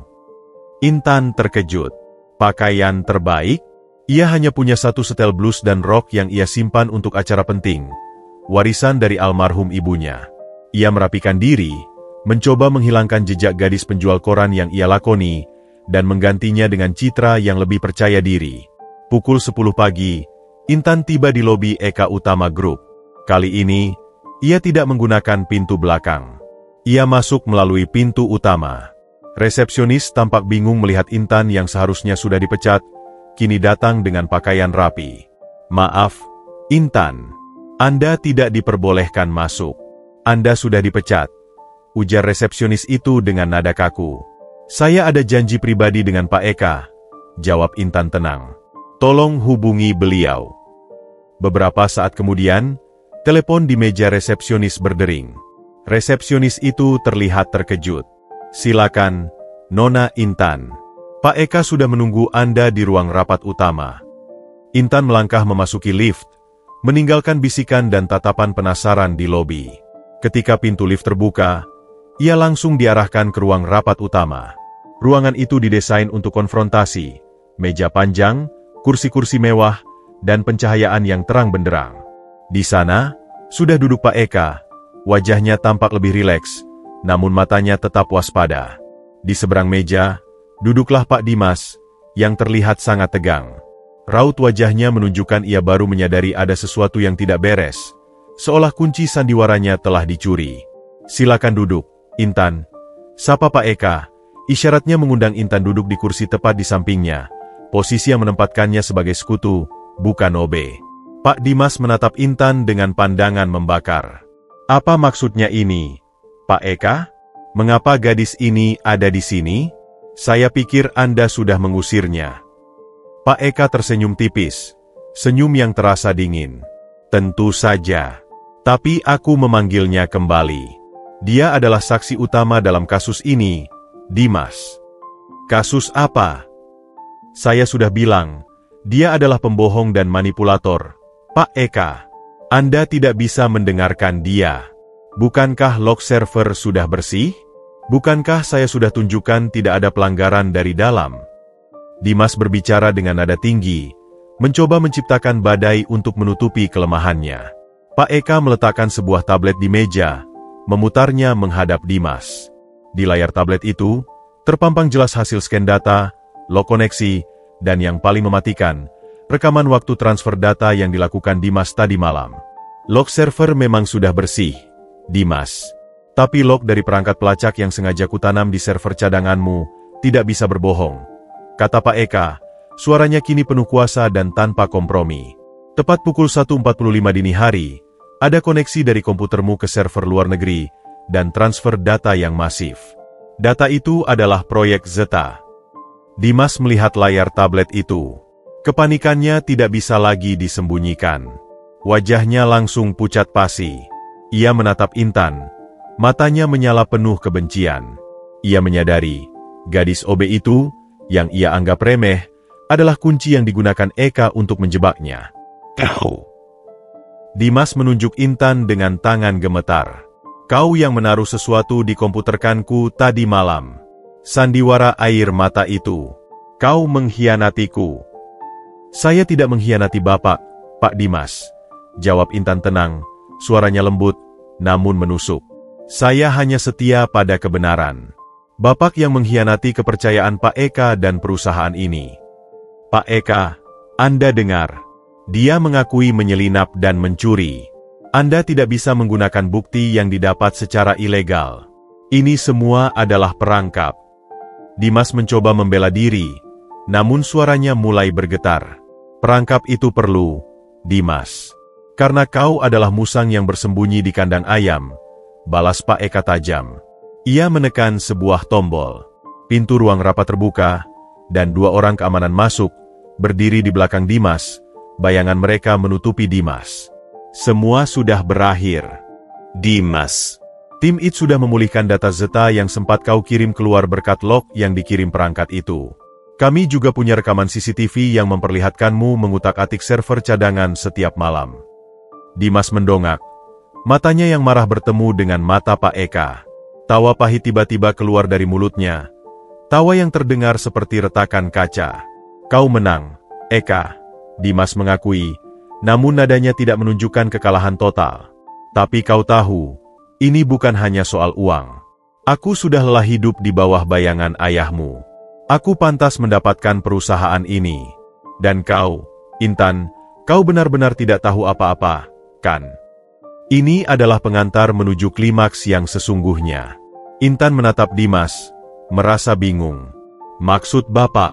Intan terkejut. Pakaian terbaik? Ia hanya punya satu setel blus dan rok yang ia simpan untuk acara penting, warisan dari almarhum ibunya. Ia merapikan diri, mencoba menghilangkan jejak gadis penjual koran yang ia lakoni, dan menggantinya dengan citra yang lebih percaya diri. Pukul 10 pagi, Intan tiba di lobi Eka Utama Group. Kali ini, ia tidak menggunakan pintu belakang. Ia masuk melalui pintu utama. Resepsionis tampak bingung melihat Intan yang seharusnya sudah dipecat, kini datang dengan pakaian rapi. Maaf, Intan. Anda tidak diperbolehkan masuk. Anda sudah dipecat, ujar resepsionis itu dengan nada kaku. Saya ada janji pribadi dengan Pak Eka, jawab Intan tenang. Tolong hubungi beliau. Beberapa saat kemudian, telepon di meja resepsionis berdering. Resepsionis itu terlihat terkejut. Silakan, Nona Intan. Pak Eka sudah menunggu Anda di ruang rapat utama. Intan melangkah memasuki lift, meninggalkan bisikan dan tatapan penasaran di lobi. Ketika pintu lift terbuka, ia langsung diarahkan ke ruang rapat utama. Ruangan itu didesain untuk konfrontasi, meja panjang, kursi-kursi mewah, dan pencahayaan yang terang benderang. Di sana, sudah duduk Pak Eka, wajahnya tampak lebih rileks, namun matanya tetap waspada. Di seberang meja, duduklah Pak Dimas, yang terlihat sangat tegang. Raut wajahnya menunjukkan ia baru menyadari ada sesuatu yang tidak beres, seolah kunci sandiwaranya telah dicuri. Silakan duduk, Intan. Sapa Pak Eka, isyaratnya mengundang Intan duduk di kursi tepat di sampingnya, posisi yang menempatkannya sebagai sekutu, bukan OB. Pak Dimas menatap Intan dengan pandangan membakar. Apa maksudnya ini, Pak Eka? Mengapa gadis ini ada di sini? Saya pikir Anda sudah mengusirnya. Pak Eka tersenyum tipis, senyum yang terasa dingin. Tentu saja. Tapi aku memanggilnya kembali. Dia adalah saksi utama dalam kasus ini, Dimas. Kasus apa? Saya sudah bilang, dia adalah pembohong dan manipulator. Pak Eka, Anda tidak bisa mendengarkan dia. Bukankah log server sudah bersih? Bukankah saya sudah tunjukkan tidak ada pelanggaran dari dalam? Dimas berbicara dengan nada tinggi, mencoba menciptakan badai untuk menutupi kelemahannya. Pak Eka meletakkan sebuah tablet di meja, memutarnya menghadap Dimas. Di layar tablet itu, terpampang jelas hasil scan data, log koneksi, dan yang paling mematikan, rekaman waktu transfer data yang dilakukan Dimas tadi malam. Log server memang sudah bersih, Dimas. Tapi log dari perangkat pelacak yang sengaja kutanam di server cadanganmu, tidak bisa berbohong. Kata Pak Eka, suaranya kini penuh kuasa dan tanpa kompromi. Tepat pukul 1.45 dini hari, ada koneksi dari komputermu ke server luar negeri, dan transfer data yang masif. Data itu adalah proyek Zeta. Dimas melihat layar tablet itu. Kepanikannya tidak bisa lagi disembunyikan. Wajahnya langsung pucat pasi. Ia menatap Intan. Matanya menyala penuh kebencian. Ia menyadari, gadis OB itu, yang ia anggap remeh, adalah kunci yang digunakan Eka untuk menjebaknya. Kau. Dimas menunjuk Intan dengan tangan gemetar. Kau yang menaruh sesuatu di komputerkanku tadi malam. Sandiwara air mata itu. Kau mengkhianatiku. Saya tidak mengkhianati Bapak, Pak Dimas. Jawab Intan tenang, suaranya lembut, namun menusuk. Saya hanya setia pada kebenaran. Bapak yang mengkhianati kepercayaan Pak Eka dan perusahaan ini. Pak Eka, Anda dengar. Dia mengakui menyelinap dan mencuri. Anda tidak bisa menggunakan bukti yang didapat secara ilegal. Ini semua adalah perangkap. Dimas mencoba membela diri, namun suaranya mulai bergetar. Perangkap itu perlu, Dimas. Karena kau adalah musang yang bersembunyi di kandang ayam, balas Pak Eka tajam. Ia menekan sebuah tombol. Pintu ruang rapat terbuka, dan 2 orang keamanan masuk, berdiri di belakang Dimas. Bayangan mereka menutupi Dimas. Semua sudah berakhir. Dimas. Tim IT sudah memulihkan data Zeta yang sempat kau kirim keluar berkat log yang dikirim perangkat itu. Kami juga punya rekaman CCTV yang memperlihatkanmu mengutak-atik server cadangan setiap malam. Dimas mendongak. Matanya yang marah bertemu dengan mata Pak Eka. Tawa pahit tiba-tiba keluar dari mulutnya. Tawa yang terdengar seperti retakan kaca. Kau menang, Eka. Dimas mengakui. Namun nadanya tidak menunjukkan kekalahan total. Tapi kau tahu, ini bukan hanya soal uang. Aku sudah lelah hidup di bawah bayangan ayahmu. Aku pantas mendapatkan perusahaan ini. Dan kau, Intan, kau benar-benar tidak tahu apa-apa, kan? Ini adalah pengantar menuju klimaks yang sesungguhnya. Intan menatap Dimas, merasa bingung. Maksud Bapak?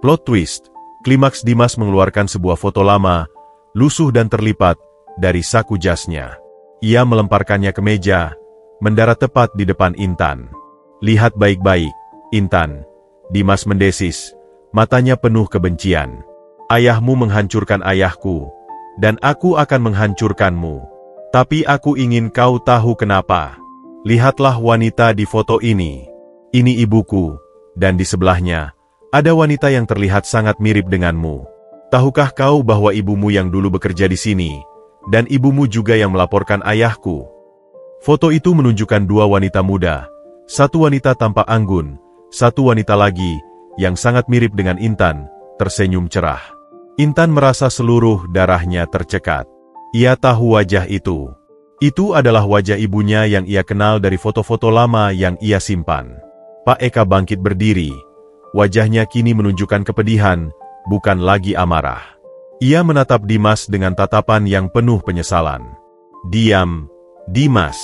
Plot twist, klimaks Dimas mengeluarkan sebuah foto lama, lusuh dan terlipat, dari saku jasnya. Ia melemparkannya ke meja, mendarat tepat di depan Intan. Lihat baik-baik, Intan. Dimas mendesis, matanya penuh kebencian. Ayahmu menghancurkan ayahku, dan aku akan menghancurkanmu. Tapi aku ingin kau tahu kenapa. Lihatlah wanita di foto ini. Ini ibuku, dan di sebelahnya, ada wanita yang terlihat sangat mirip denganmu. Tahukah kau bahwa ibumu yang dulu bekerja di sini, dan ibumu juga yang melaporkan ayahku? Foto itu menunjukkan 2 wanita muda, satu wanita tampak anggun, satu wanita lagi, yang sangat mirip dengan Intan, tersenyum cerah. Intan merasa seluruh darahnya tercekat. Ia tahu wajah itu. Itu adalah wajah ibunya yang ia kenal dari foto-foto lama yang ia simpan. Pak Eka bangkit berdiri. Wajahnya kini menunjukkan kepedihan, bukan lagi amarah. Ia menatap Dimas dengan tatapan yang penuh penyesalan. Diam, Dimas.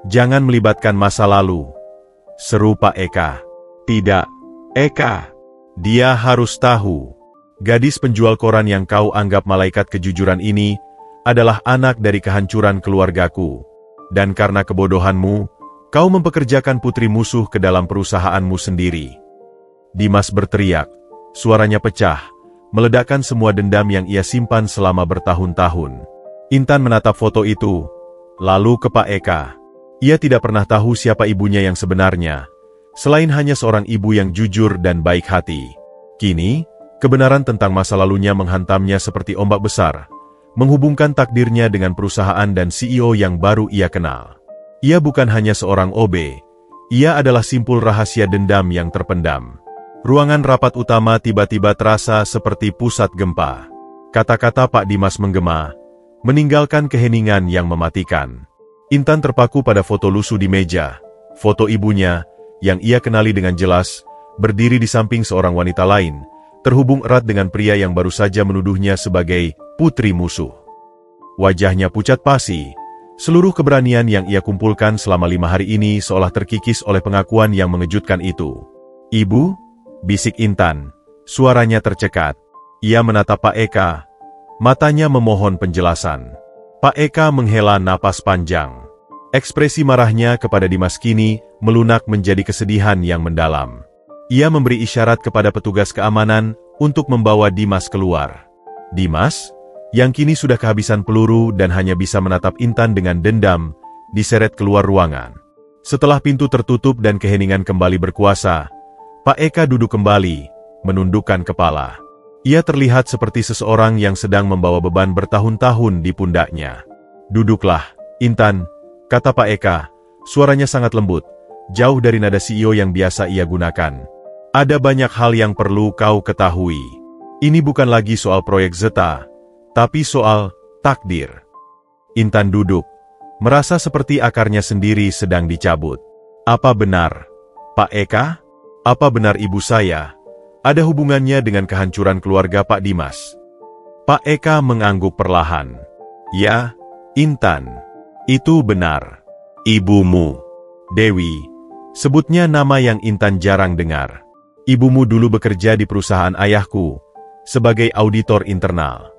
Jangan melibatkan masa lalu. Seru Pak Eka. Tidak, Eka. Dia harus tahu. Gadis penjual koran yang kau anggap malaikat kejujuran ini adalah anak dari kehancuran keluargaku. Dan karena kebodohanmu, kau mempekerjakan putri musuh ke dalam perusahaanmu sendiri. Dimas berteriak. Suaranya pecah, meledakkan semua dendam yang ia simpan selama bertahun-tahun. Intan menatap foto itu, lalu ke Pak Eka. Ia tidak pernah tahu siapa ibunya yang sebenarnya, selain hanya seorang ibu yang jujur dan baik hati. Kini, kebenaran tentang masa lalunya menghantamnya seperti ombak besar, menghubungkan takdirnya dengan perusahaan dan CEO yang baru ia kenal. Ia bukan hanya seorang OB, ia adalah simpul rahasia dendam yang terpendam. Ruangan rapat utama tiba-tiba terasa seperti pusat gempa. Kata-kata Pak Dimas menggema, meninggalkan keheningan yang mematikan. Intan terpaku pada foto lusuh di meja. Foto ibunya, yang ia kenali dengan jelas, berdiri di samping seorang wanita lain, terhubung erat dengan pria yang baru saja menuduhnya sebagai putri musuh. Wajahnya pucat pasi. Seluruh keberanian yang ia kumpulkan selama 5 hari ini seolah terkikis oleh pengakuan yang mengejutkan itu. Ibu? Bisik Intan, suaranya tercekat. Ia menatap Pak Eka, matanya memohon penjelasan. Pak Eka menghela napas panjang. Ekspresi marahnya kepada Dimas kini melunak menjadi kesedihan yang mendalam. Ia memberi isyarat kepada petugas keamanan untuk membawa Dimas keluar. Dimas, yang kini sudah kehabisan peluru dan hanya bisa menatap Intan dengan dendam, diseret keluar ruangan. Setelah pintu tertutup dan keheningan kembali berkuasa, Pak Eka duduk kembali, menundukkan kepala. Ia terlihat seperti seseorang yang sedang membawa beban bertahun-tahun di pundaknya. "Duduklah, Intan," kata Pak Eka. Suaranya sangat lembut, jauh dari nada CEO yang biasa ia gunakan. "Ada banyak hal yang perlu kau ketahui. Ini bukan lagi soal proyek Zeta, tapi soal takdir." Intan duduk, merasa seperti akarnya sendiri sedang dicabut. "Apa benar, Pak Eka? Apa benar ibu saya ada hubungannya dengan kehancuran keluarga Pak Dimas?" Pak Eka mengangguk perlahan. "Ya, Intan, itu benar. Ibumu, Dewi," sebutnya nama yang Intan jarang dengar. "Ibumu dulu bekerja di perusahaan ayahku sebagai auditor internal.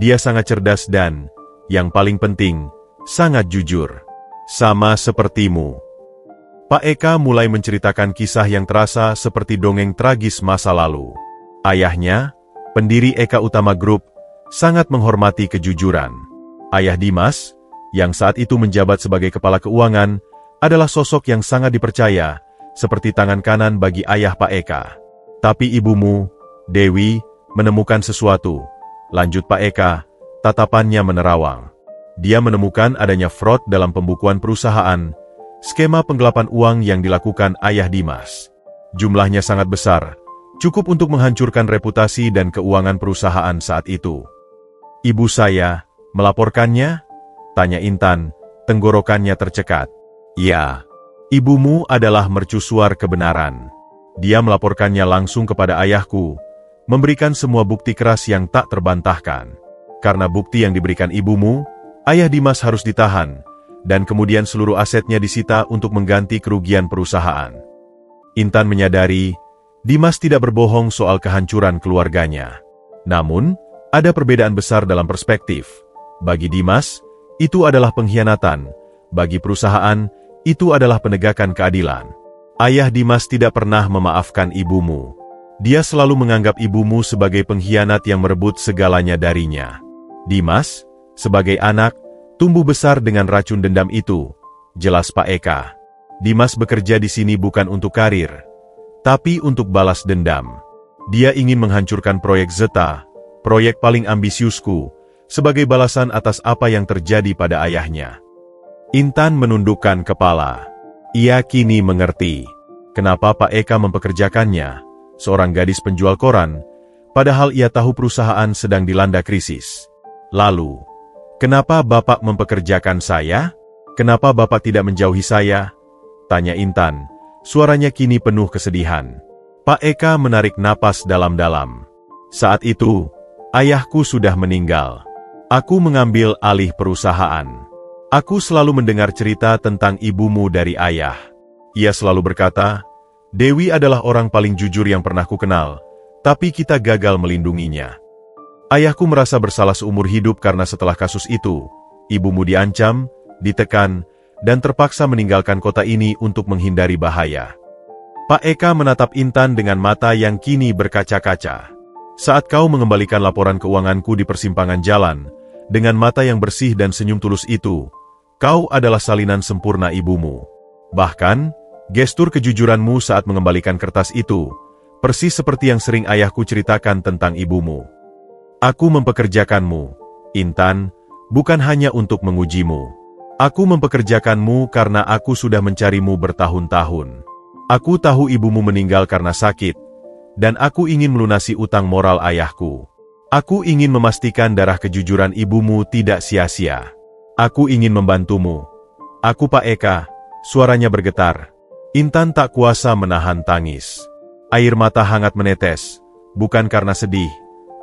Dia sangat cerdas dan, yang paling penting, sangat jujur. Sama sepertimu." Pak Eka mulai menceritakan kisah yang terasa seperti dongeng tragis masa lalu. Ayahnya, pendiri Eka Utama Group, sangat menghormati kejujuran. Ayah Dimas, yang saat itu menjabat sebagai kepala keuangan, adalah sosok yang sangat dipercaya, seperti tangan kanan bagi ayah Pak Eka. "Tapi ibumu, Dewi, menemukan sesuatu," lanjut Pak Eka, tatapannya menerawang. "Dia menemukan adanya fraud dalam pembukuan perusahaan, skema penggelapan uang yang dilakukan ayah Dimas. Jumlahnya sangat besar, cukup untuk menghancurkan reputasi dan keuangan perusahaan saat itu." "Ibu saya melaporkannya?" tanya Intan, tenggorokannya tercekat. "Ya, ibumu adalah mercusuar kebenaran. Dia melaporkannya langsung kepada ayahku, memberikan semua bukti keras yang tak terbantahkan. Karena bukti yang diberikan ibumu, ayah Dimas harus ditahan, dan kemudian seluruh asetnya disita untuk mengganti kerugian perusahaan." Intan menyadari, Dimas tidak berbohong soal kehancuran keluarganya. Namun, ada perbedaan besar dalam perspektif. Bagi Dimas, itu adalah pengkhianatan. Bagi perusahaan, itu adalah penegakan keadilan. Ayah Dimas tidak pernah memaafkan ibumu. Dia selalu menganggap ibumu sebagai pengkhianat yang merebut segalanya darinya. Dimas, sebagai anak, tumbuh besar dengan racun dendam itu, jelas Pak Eka. Dimas bekerja di sini bukan untuk karir, tapi untuk balas dendam. Dia ingin menghancurkan proyek Zeta, proyek paling ambisiusku, sebagai balasan atas apa yang terjadi pada ayahnya. Intan menundukkan kepala. Ia kini mengerti kenapa Pak Eka mempekerjakannya, seorang gadis penjual koran, padahal ia tahu perusahaan sedang dilanda krisis. "Lalu, kenapa Bapak mempekerjakan saya? Kenapa Bapak tidak menjauhi saya?" tanya Intan. Suaranya kini penuh kesedihan. Pak Eka menarik napas dalam-dalam. "Saat itu, ayahku sudah meninggal. Aku mengambil alih perusahaan. Aku selalu mendengar cerita tentang ibumu dari ayah. Ia selalu berkata, Dewi adalah orang paling jujur yang pernah kukenal, tapi kita gagal melindunginya. Ayahku merasa bersalah seumur hidup karena setelah kasus itu, ibumu diancam, ditekan, dan terpaksa meninggalkan kota ini untuk menghindari bahaya." Pak Eka menatap Intan dengan mata yang kini berkaca-kaca. "Saat kau mengembalikan laporan keuanganku di persimpangan jalan, dengan mata yang bersih dan senyum tulus itu, kau adalah salinan sempurna ibumu. Bahkan, gestur kejujuranmu saat mengembalikan kertas itu, persis seperti yang sering ayahku ceritakan tentang ibumu. Aku mempekerjakanmu, Intan, bukan hanya untuk mengujimu. Aku mempekerjakanmu karena aku sudah mencarimu bertahun-tahun. Aku tahu ibumu meninggal karena sakit, dan aku ingin melunasi utang moral ayahku. Aku ingin memastikan darah kejujuran ibumu tidak sia-sia. Aku ingin membantumu. Aku Pak Eka," suaranya bergetar. Intan tak kuasa menahan tangis. Air mata hangat menetes, bukan karena sedih,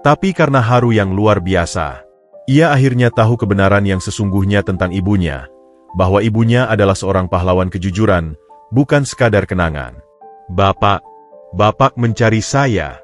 tapi karena haru yang luar biasa. Ia akhirnya tahu kebenaran yang sesungguhnya tentang ibunya, bahwa ibunya adalah seorang pahlawan kejujuran, bukan sekadar kenangan. Bapak mencari saya?"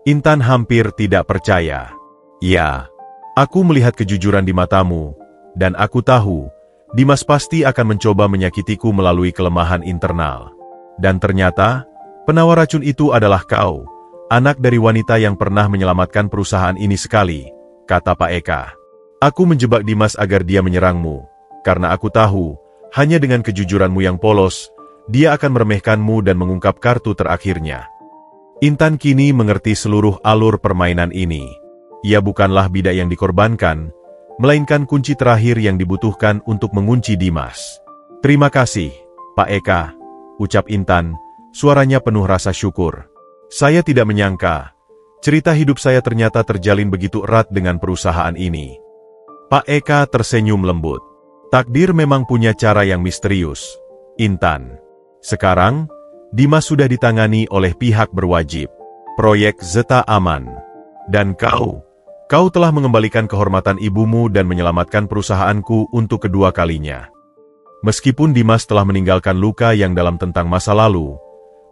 Intan hampir tidak percaya. "Ya, aku melihat kejujuran di matamu, dan aku tahu, Dimas pasti akan mencoba menyakitiku melalui kelemahan internal. Dan ternyata, penawar racun itu adalah kau, Anak dari wanita yang pernah menyelamatkan perusahaan ini sekali, kata Pak Eka. Aku menjebak Dimas agar dia menyerangmu, karena aku tahu, hanya dengan kejujuranmu yang polos, dia akan meremehkanmu dan mengungkap kartu terakhirnya. Intan kini mengerti seluruh alur permainan ini. Ia bukanlah bidak yang dikorbankan, melainkan kunci terakhir yang dibutuhkan untuk mengunci Dimas. Terima kasih, Pak Eka, ucap Intan, suaranya penuh rasa syukur. Saya tidak menyangka, cerita hidup saya ternyata terjalin begitu erat dengan perusahaan ini. Pak Eka tersenyum lembut. Takdir memang punya cara yang misterius, Intan. Sekarang, Dimas sudah ditangani oleh pihak berwajib. Proyek Zeta aman. Dan kau telah mengembalikan kehormatan ibumu dan menyelamatkan perusahaanku untuk kedua kalinya. Meskipun Dimas telah meninggalkan luka yang dalam tentang masa lalu,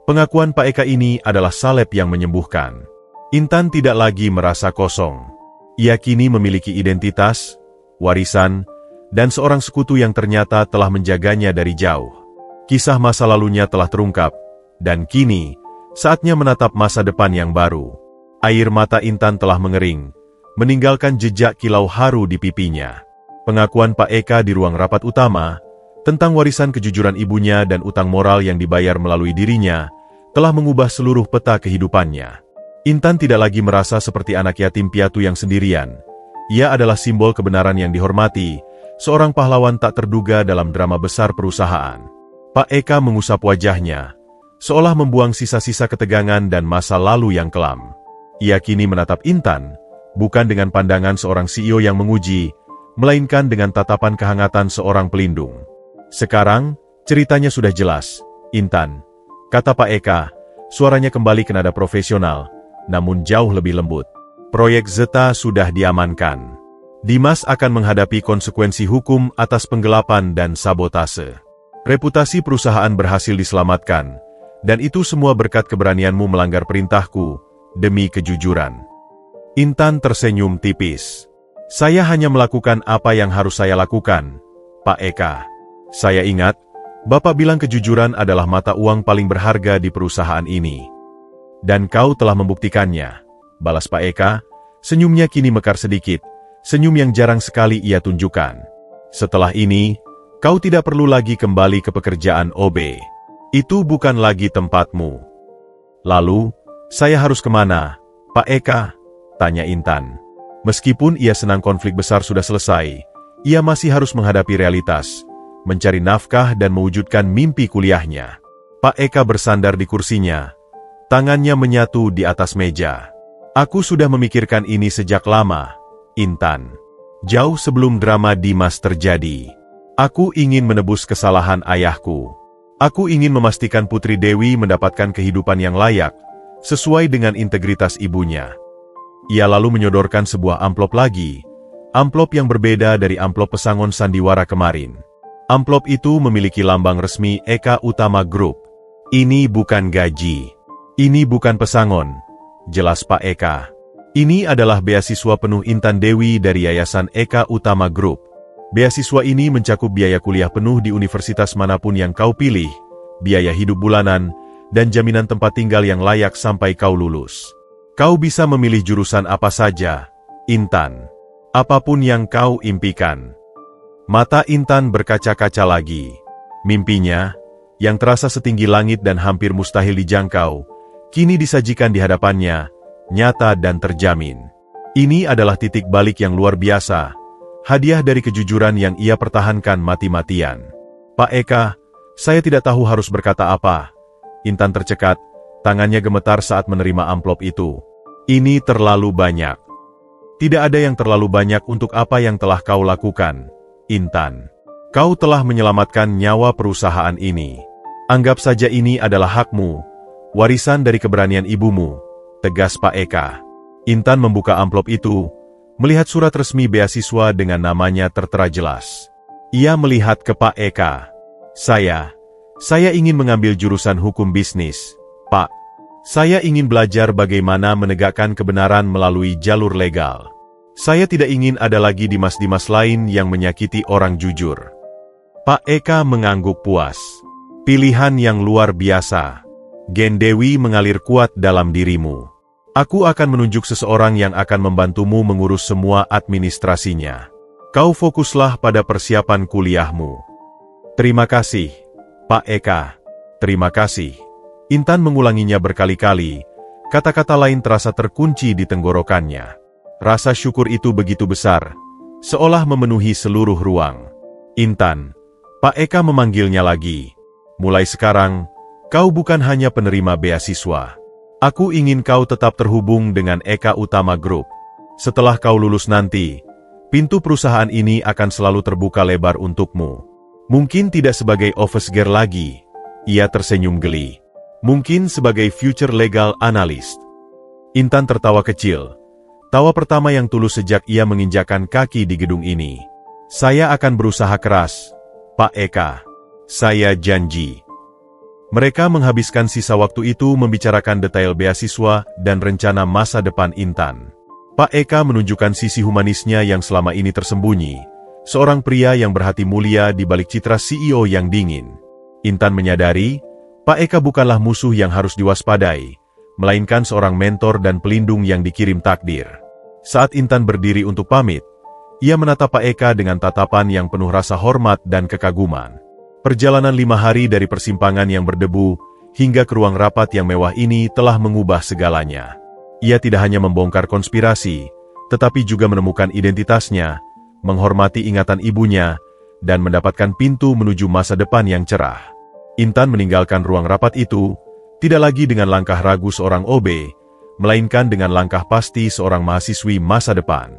pengakuan Pak Eka ini adalah salep yang menyembuhkan. Intan tidak lagi merasa kosong. Ia kini memiliki identitas, warisan, dan seorang sekutu yang ternyata telah menjaganya dari jauh. Kisah masa lalunya telah terungkap, dan kini, saatnya menatap masa depan yang baru. Air mata Intan telah mengering, meninggalkan jejak kilau haru di pipinya. Pengakuan Pak Eka di ruang rapat utama, tentang warisan kejujuran ibunya dan utang moral yang dibayar melalui dirinya, telah mengubah seluruh peta kehidupannya. Intan tidak lagi merasa seperti anak yatim piatu yang sendirian. Ia adalah simbol kebenaran yang dihormati, seorang pahlawan tak terduga dalam drama besar perusahaan. Pak Eka mengusap wajahnya, seolah membuang sisa-sisa ketegangan dan masa lalu yang kelam. Ia kini menatap Intan, bukan dengan pandangan seorang CEO yang menguji, melainkan dengan tatapan kehangatan seorang pelindung. Sekarang, ceritanya sudah jelas, Intan, kata Pak Eka, suaranya kembali ke nada profesional, namun jauh lebih lembut. Proyek Zeta sudah diamankan. Dimas akan menghadapi konsekuensi hukum atas penggelapan dan sabotase. Reputasi perusahaan berhasil diselamatkan, dan itu semua berkat keberanianmu melanggar perintahku, demi kejujuran. Intan tersenyum tipis. Saya hanya melakukan apa yang harus saya lakukan, Pak Eka. Saya ingat, Bapak bilang kejujuran adalah mata uang paling berharga di perusahaan ini. Dan kau telah membuktikannya, balas Pak Eka, senyumnya kini mekar sedikit, senyum yang jarang sekali ia tunjukkan. Setelah ini, kau tidak perlu lagi kembali ke pekerjaan OB. Itu bukan lagi tempatmu. Lalu, saya harus kemana, Pak Eka? Tanya Intan. Meskipun ia senang konflik besar sudah selesai, ia masih harus menghadapi realitas, mencari nafkah dan mewujudkan mimpi kuliahnya. Pak Eka bersandar di kursinya, tangannya menyatu di atas meja. Aku sudah memikirkan ini sejak lama, Intan. Jauh sebelum drama Dimas terjadi. Aku ingin menebus kesalahan ayahku. Aku ingin memastikan Putri Dewi mendapatkan kehidupan yang layak, sesuai dengan integritas ibunya. Ia lalu menyodorkan sebuah amplop lagi, amplop yang berbeda dari amplop pesangon sandiwara kemarin. Amplop itu memiliki lambang resmi Eka Utama Group. Ini bukan gaji. Ini bukan pesangon, jelas Pak Eka. Ini adalah beasiswa penuh Intan Dewi dari Yayasan Eka Utama Group. Beasiswa ini mencakup biaya kuliah penuh di universitas manapun yang kau pilih, biaya hidup bulanan, dan jaminan tempat tinggal yang layak sampai kau lulus. Kau bisa memilih jurusan apa saja, Intan. Apapun yang kau impikan. Mata Intan berkaca-kaca lagi. Mimpinya, yang terasa setinggi langit dan hampir mustahil dijangkau, kini disajikan di hadapannya, nyata dan terjamin. Ini adalah titik balik yang luar biasa, hadiah dari kejujuran yang ia pertahankan mati-matian. Pak Eka, saya tidak tahu harus berkata apa. Intan tercekat, tangannya gemetar saat menerima amplop itu. Ini terlalu banyak. Tidak ada yang terlalu banyak untuk apa yang telah kau lakukan, Intan. Kau telah menyelamatkan nyawa perusahaan ini. Anggap saja ini adalah hakmu, warisan dari keberanian ibumu, tegas Pak Eka. Intan membuka amplop itu, melihat surat resmi beasiswa dengan namanya tertera jelas. Ia melihat ke Pak Eka. Saya ingin mengambil jurusan hukum bisnis, Pak. Saya ingin belajar bagaimana menegakkan kebenaran melalui jalur legal. Saya tidak ingin ada lagi Dimas-Dimas lain yang menyakiti orang jujur. Pak Eka mengangguk puas. Pilihan yang luar biasa. Gen Dewi mengalir kuat dalam dirimu. Aku akan menunjuk seseorang yang akan membantumu mengurus semua administrasinya. Kau fokuslah pada persiapan kuliahmu. Terima kasih, Pak Eka. Terima kasih. Intan mengulanginya berkali-kali. Kata-kata lain terasa terkunci di tenggorokannya. Rasa syukur itu begitu besar, seolah memenuhi seluruh ruang. Intan, Pak Eka memanggilnya lagi. Mulai sekarang, kau bukan hanya penerima beasiswa. Aku ingin kau tetap terhubung dengan Eka Utama Group. Setelah kau lulus nanti, pintu perusahaan ini akan selalu terbuka lebar untukmu. Mungkin tidak sebagai office girl lagi, ia tersenyum geli. Mungkin sebagai future legal analyst. Intan tertawa kecil. Tawa pertama yang tulus sejak ia menginjakkan kaki di gedung ini. Saya akan berusaha keras, Pak Eka. Saya janji. Mereka menghabiskan sisa waktu itu membicarakan detail beasiswa dan rencana masa depan Intan. Pak Eka menunjukkan sisi humanisnya yang selama ini tersembunyi. Seorang pria yang berhati mulia di balik citra CEO yang dingin. Intan menyadari, Pak Eka bukanlah musuh yang harus diwaspadai, melainkan seorang mentor dan pelindung yang dikirim takdir. Saat Intan berdiri untuk pamit, ia menatap Pak Eka dengan tatapan yang penuh rasa hormat dan kekaguman. Perjalanan 5 hari dari persimpangan yang berdebu hingga ke ruang rapat yang mewah ini telah mengubah segalanya. Ia tidak hanya membongkar konspirasi, tetapi juga menemukan identitasnya, menghormati ingatan ibunya, dan mendapatkan pintu menuju masa depan yang cerah. Intan meninggalkan ruang rapat itu, tidak lagi dengan langkah ragu seorang OB, melainkan dengan langkah pasti seorang mahasiswi masa depan.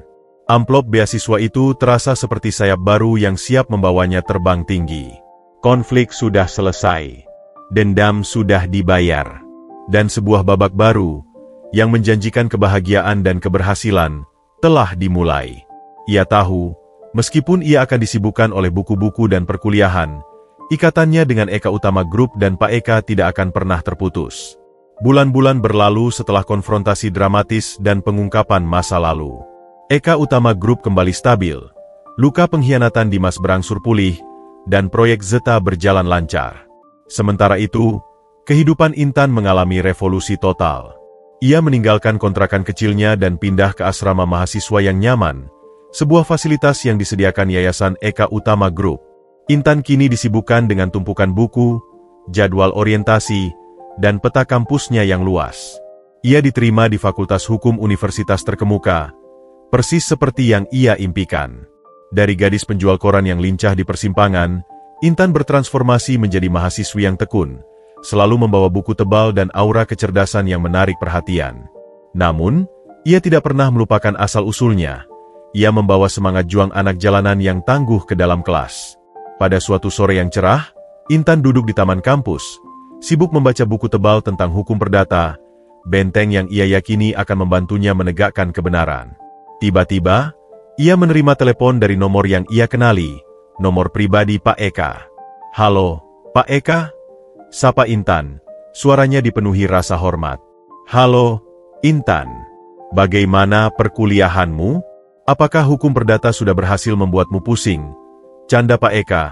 Amplop beasiswa itu terasa seperti sayap baru yang siap membawanya terbang tinggi. Konflik sudah selesai, dendam sudah dibayar, dan sebuah babak baru, yang menjanjikan kebahagiaan dan keberhasilan, telah dimulai. Ia tahu, meskipun ia akan disibukkan oleh buku-buku dan perkuliahan, ikatannya dengan Eka Utama Group dan Pak Eka tidak akan pernah terputus. Bulan-bulan berlalu setelah konfrontasi dramatis dan pengungkapan masa lalu. Eka Utama Group kembali stabil, luka pengkhianatan Dimas berangsur pulih, dan proyek Zeta berjalan lancar. Sementara itu, kehidupan Intan mengalami revolusi total. Ia meninggalkan kontrakan kecilnya dan pindah ke asrama mahasiswa yang nyaman, sebuah fasilitas yang disediakan Yayasan Eka Utama Group. Intan kini disibukkan dengan tumpukan buku, jadwal orientasi, dan peta kampusnya yang luas. Ia diterima di Fakultas Hukum Universitas terkemuka, persis seperti yang ia impikan. Dari gadis penjual koran yang lincah di persimpangan, Intan bertransformasi menjadi mahasiswi yang tekun, selalu membawa buku tebal dan aura kecerdasan yang menarik perhatian. Namun, ia tidak pernah melupakan asal-usulnya. Ia membawa semangat juang anak jalanan yang tangguh ke dalam kelas. Pada suatu sore yang cerah, Intan duduk di taman kampus, sibuk membaca buku tebal tentang hukum perdata, benteng yang ia yakini akan membantunya menegakkan kebenaran. Tiba-tiba, ia menerima telepon dari nomor yang ia kenali, nomor pribadi Pak Eka. "Halo, Pak Eka?" Sapa Intan, suaranya dipenuhi rasa hormat. "Halo, Intan. Bagaimana perkuliahanmu? Apakah hukum perdata sudah berhasil membuatmu pusing?" Canda Pak Eka,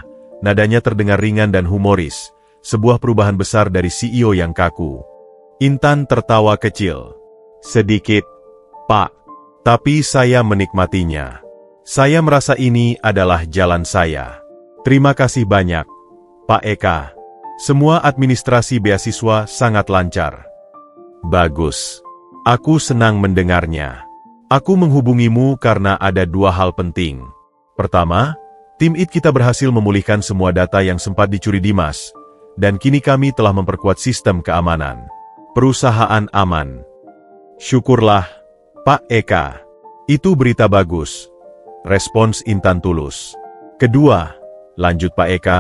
nadanya terdengar ringan dan humoris, sebuah perubahan besar dari CEO yang kaku. Intan tertawa kecil. "Sedikit, Pak. Tapi saya menikmatinya. Saya merasa ini adalah jalan saya. Terima kasih banyak, Pak Eka. Semua administrasi beasiswa sangat lancar." "Bagus. Aku senang mendengarnya. Aku menghubungimu karena ada 2 hal penting. Pertama, tim IT kita berhasil memulihkan semua data yang sempat dicuri Dimas, dan kini kami telah memperkuat sistem keamanan. Perusahaan aman." "Syukurlah, Pak Eka. Itu berita bagus," respons Intan tulus. "Kedua," lanjut Pak Eka,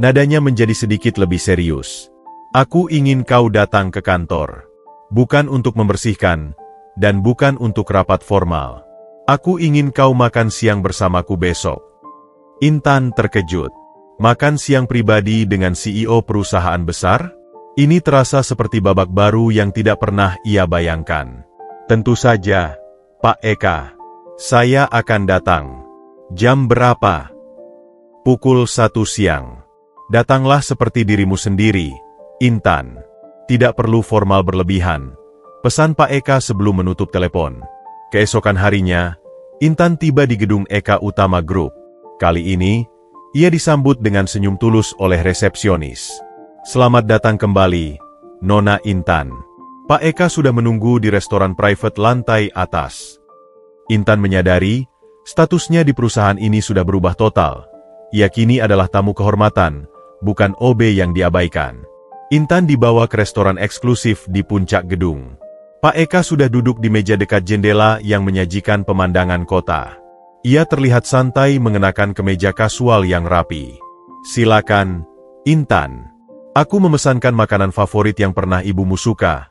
nadanya menjadi sedikit lebih serius. "Aku ingin kau datang ke kantor. Bukan untuk membersihkan, dan bukan untuk rapat formal. Aku ingin kau makan siang bersamaku besok." Intan terkejut. Makan siang pribadi dengan CEO perusahaan besar? Ini terasa seperti babak baru yang tidak pernah ia bayangkan. "Tentu saja, Pak Eka. Saya akan datang." "Jam berapa?" "Pukul 1 siang. Datanglah seperti dirimu sendiri, Intan. Tidak perlu formal berlebihan. pesan Pak Eka sebelum menutup telepon. Keesokan harinya, Intan tiba di gedung Eka Utama Group. Kali ini, ia disambut dengan senyum tulus oleh resepsionis. "Selamat datang kembali, Nona Intan." Pak Eka sudah menunggu di restoran private lantai atas. Intan menyadari, statusnya di perusahaan ini sudah berubah total. Ia kini adalah tamu kehormatan, bukan OB yang diabaikan. Intan dibawa ke restoran eksklusif di puncak gedung. Pak Eka sudah duduk di meja dekat jendela yang menyajikan pemandangan kota. Ia terlihat santai mengenakan kemeja kasual yang rapi. "Silakan, Intan. Aku memesankan makanan favorit yang pernah ibumu suka,"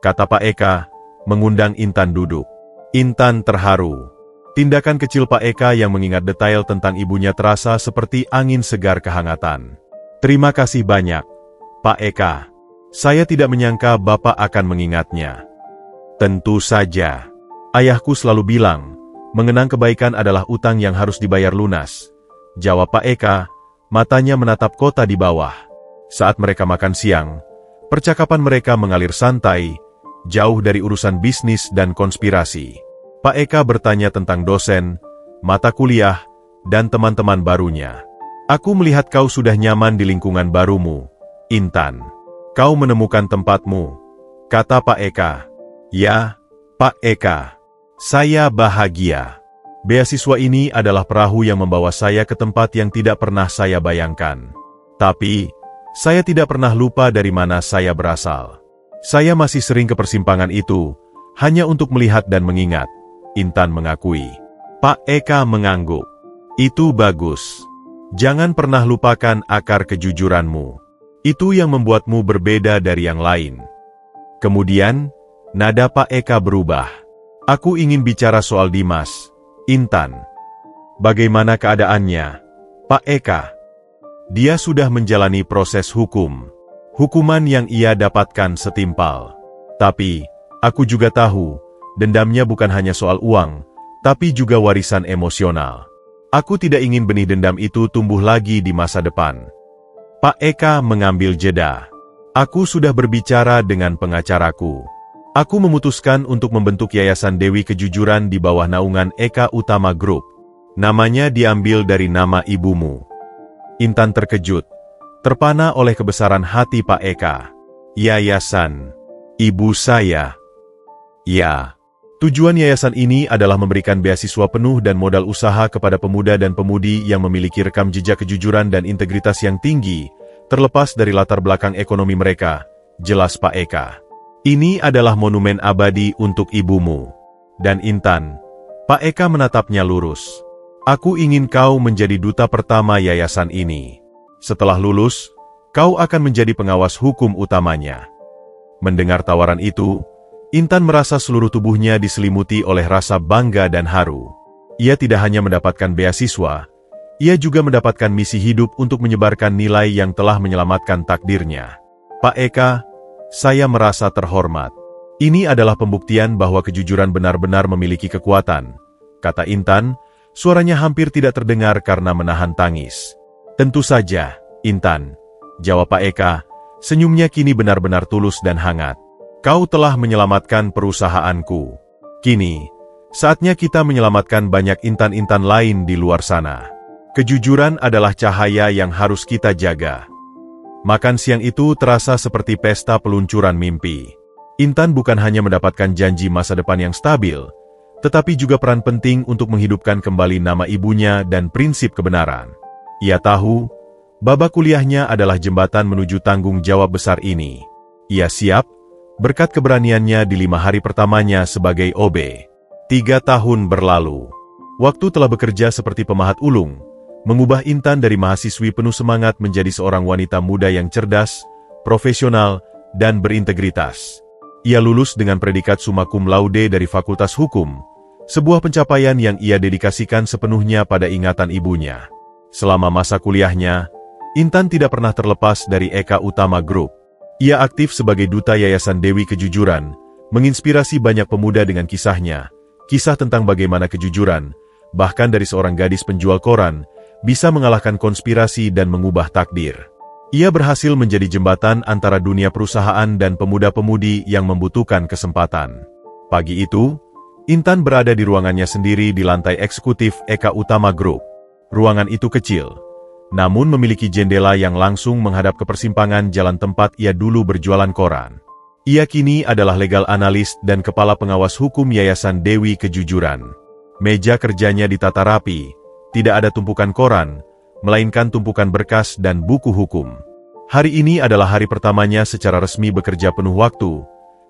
kata Pak Eka, mengundang Intan duduk. Intan terharu. Tindakan kecil Pak Eka yang mengingat detail tentang ibunya terasa seperti angin segar kehangatan. "Terima kasih banyak, Pak Eka. Saya tidak menyangka Bapak akan mengingatnya." "Tentu saja. Ayahku selalu bilang, mengenang kebaikan adalah utang yang harus dibayar lunas," jawab Pak Eka, matanya menatap kota di bawah. Saat mereka makan siang, percakapan mereka mengalir santai, jauh dari urusan bisnis dan konspirasi. Pak Eka bertanya tentang dosen, mata kuliah, dan teman-teman barunya. "Aku melihat kau sudah nyaman di lingkungan barumu, Intan. Kau menemukan tempatmu," kata Pak Eka. "Ya, Pak Eka. Saya bahagia. Beasiswa ini adalah perahu yang membawa saya ke tempat yang tidak pernah saya bayangkan. Tapi, saya tidak pernah lupa dari mana saya berasal. Saya masih sering ke persimpangan itu, hanya untuk melihat dan mengingat," Intan mengakui. Pak Eka mengangguk. "Itu bagus. Jangan pernah lupakan akar kejujuranmu. Itu yang membuatmu berbeda dari yang lain." Kemudian, nada Pak Eka berubah. "Aku ingin bicara soal Dimas, Intan. Bagaimana keadaannya, Pak Eka?" "Dia sudah menjalani proses hukum. Hukuman yang ia dapatkan setimpal. Tapi, aku juga tahu, dendamnya bukan hanya soal uang, tapi juga warisan emosional. Aku tidak ingin benih dendam itu tumbuh lagi di masa depan." Pak Eka mengambil jeda. "Aku sudah berbicara dengan pengacaraku. Aku memutuskan untuk membentuk Yayasan Dewi Kejujuran di bawah naungan Eka Utama Group. Namanya diambil dari nama ibumu." Intan terkejut, terpana oleh kebesaran hati Pak Eka. "Yayasan ibu saya?" "Ya. Tujuan yayasan ini adalah memberikan beasiswa penuh dan modal usaha kepada pemuda dan pemudi yang memiliki rekam jejak kejujuran dan integritas yang tinggi, terlepas dari latar belakang ekonomi mereka," jelas Pak Eka. "Ini adalah monumen abadi untuk ibumu. Dan Intan," Pak Eka menatapnya lurus, "aku ingin kau menjadi duta pertama yayasan ini. Setelah lulus, kau akan menjadi pengawas hukum utamanya." Mendengar tawaran itu, Intan merasa seluruh tubuhnya diselimuti oleh rasa bangga dan haru. Ia tidak hanya mendapatkan beasiswa, ia juga mendapatkan misi hidup untuk menyebarkan nilai yang telah menyelamatkan takdirnya. "Pak Eka, saya merasa terhormat. Ini adalah pembuktian bahwa kejujuran benar-benar memiliki kekuatan," kata Intan, suaranya hampir tidak terdengar karena menahan tangis. "Tentu saja, Intan," jawab Pak Eka, senyumnya kini benar-benar tulus dan hangat. "Kau telah menyelamatkan perusahaanku. Kini, saatnya kita menyelamatkan banyak Intan-Intan lain di luar sana. Kejujuran adalah cahaya yang harus kita jaga." Makan siang itu terasa seperti pesta peluncuran mimpi. Intan bukan hanya mendapatkan janji masa depan yang stabil, tetapi juga peran penting untuk menghidupkan kembali nama ibunya dan prinsip kebenaran. Ia tahu, babak kuliahnya adalah jembatan menuju tanggung jawab besar ini. Ia siap, berkat keberaniannya di 5 hari pertamanya sebagai OB. 3 tahun berlalu. Waktu telah bekerja seperti pemahat ulung, mengubah Intan dari mahasiswi penuh semangat menjadi seorang wanita muda yang cerdas, profesional, dan berintegritas. Ia lulus dengan predikat summa cum laude dari Fakultas Hukum, sebuah pencapaian yang ia dedikasikan sepenuhnya pada ingatan ibunya. Selama masa kuliahnya, Intan tidak pernah terlepas dari Eka Utama Group. Ia aktif sebagai duta Yayasan Dewi Kejujuran, menginspirasi banyak pemuda dengan kisahnya, kisah tentang bagaimana kejujuran, bahkan dari seorang gadis penjual koran, bisa mengalahkan konspirasi dan mengubah takdir. Ia berhasil menjadi jembatan antara dunia perusahaan dan pemuda-pemudi yang membutuhkan kesempatan. Pagi itu, Intan berada di ruangannya sendiri di lantai eksekutif Eka Utama Group. Ruangan itu kecil, namun memiliki jendela yang langsung menghadap ke persimpangan jalan tempat ia dulu berjualan koran. Ia kini adalah legal analis dan kepala pengawas hukum Yayasan Dewi Kejujuran. Meja kerjanya ditata rapi, tidak ada tumpukan koran, melainkan tumpukan berkas dan buku hukum. Hari ini adalah hari pertamanya secara resmi bekerja penuh waktu,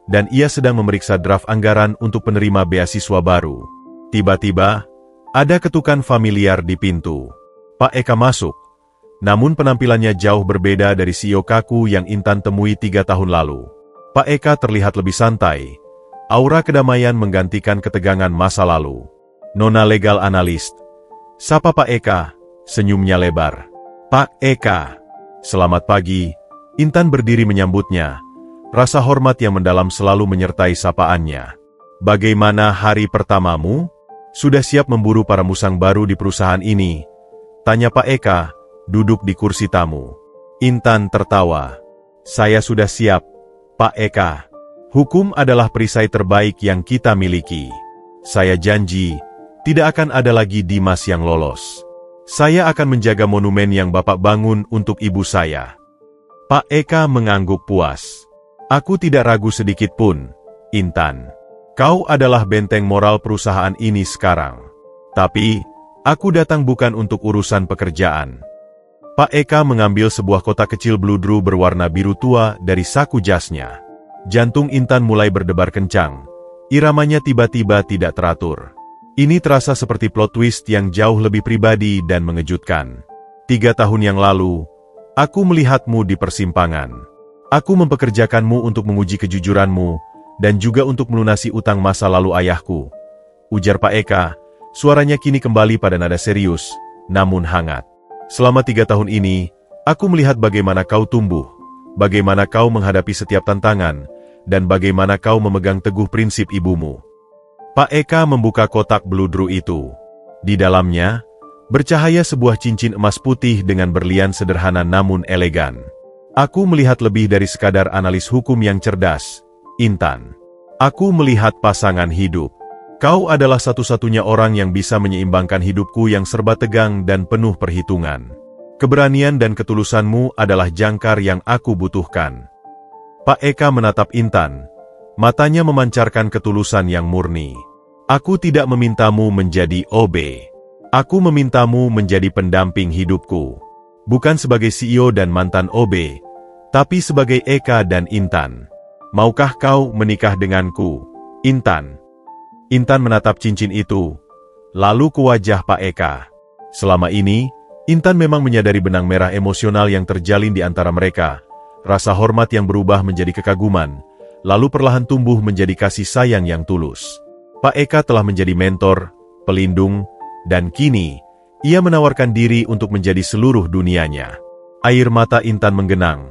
dan ia sedang memeriksa draft anggaran untuk penerima beasiswa baru. Tiba-tiba, ada ketukan familiar di pintu. Pak Eka masuk, namun penampilannya jauh berbeda dari CEO kaku yang Intan temui 3 tahun lalu. Pak Eka terlihat lebih santai, aura kedamaian menggantikan ketegangan masa lalu. Nona legal analis. Sapa Pak Eka, senyumnya lebar. Pak Eka. Selamat pagi, Intan berdiri menyambutnya. Rasa hormat yang mendalam selalu menyertai sapaannya. Bagaimana hari pertamamu? Sudah siap memburu para musang baru di perusahaan ini? Tanya Pak Eka, duduk di kursi tamu. Intan tertawa. Saya sudah siap, Pak Eka. Hukum adalah perisai terbaik yang kita miliki. Saya janji, tidak akan ada lagi Dimas yang lolos. Saya akan menjaga monumen yang Bapak bangun untuk ibu saya. Pak Eka mengangguk puas. Aku tidak ragu sedikit pun, Intan. Kau adalah benteng moral perusahaan ini sekarang. Tapi, aku datang bukan untuk urusan pekerjaan. Pak Eka mengambil sebuah kotak kecil bludru berwarna biru tua dari saku jasnya. Jantung Intan mulai berdebar kencang. Iramanya tiba-tiba tidak teratur. Ini terasa seperti plot twist yang jauh lebih pribadi dan mengejutkan. 3 tahun yang lalu, aku melihatmu di persimpangan. Aku mempekerjakanmu untuk menguji kejujuranmu, dan juga untuk melunasi utang masa lalu ayahku. Ujar Pak Eka, suaranya kini kembali pada nada serius, namun hangat. Selama 3 tahun ini, aku melihat bagaimana kau tumbuh, bagaimana kau menghadapi setiap tantangan, dan bagaimana kau memegang teguh prinsip ibumu. Pak Eka membuka kotak bludru itu. Di dalamnya, bercahaya sebuah cincin emas putih dengan berlian sederhana namun elegan. Aku melihat lebih dari sekadar analis hukum yang cerdas, Intan. Aku melihat pasangan hidup. Kau adalah satu-satunya orang yang bisa menyeimbangkan hidupku yang serba tegang dan penuh perhitungan. Keberanian dan ketulusanmu adalah jangkar yang aku butuhkan. Pak Eka menatap Intan. Matanya memancarkan ketulusan yang murni. Aku tidak memintamu menjadi OB. Aku memintamu menjadi pendamping hidupku. Bukan sebagai CEO dan mantan OB, tapi sebagai Eka dan Intan. Maukah kau menikah denganku, Intan? Intan menatap cincin itu, lalu ke wajah Pak Eka. Selama ini, Intan memang menyadari benang merah emosional yang terjalin di antara mereka. Rasa hormat yang berubah menjadi kekaguman, lalu perlahan tumbuh menjadi kasih sayang yang tulus. Pak Eka telah menjadi mentor, pelindung, dan kini, ia menawarkan diri untuk menjadi seluruh dunianya. Air mata Intan menggenang.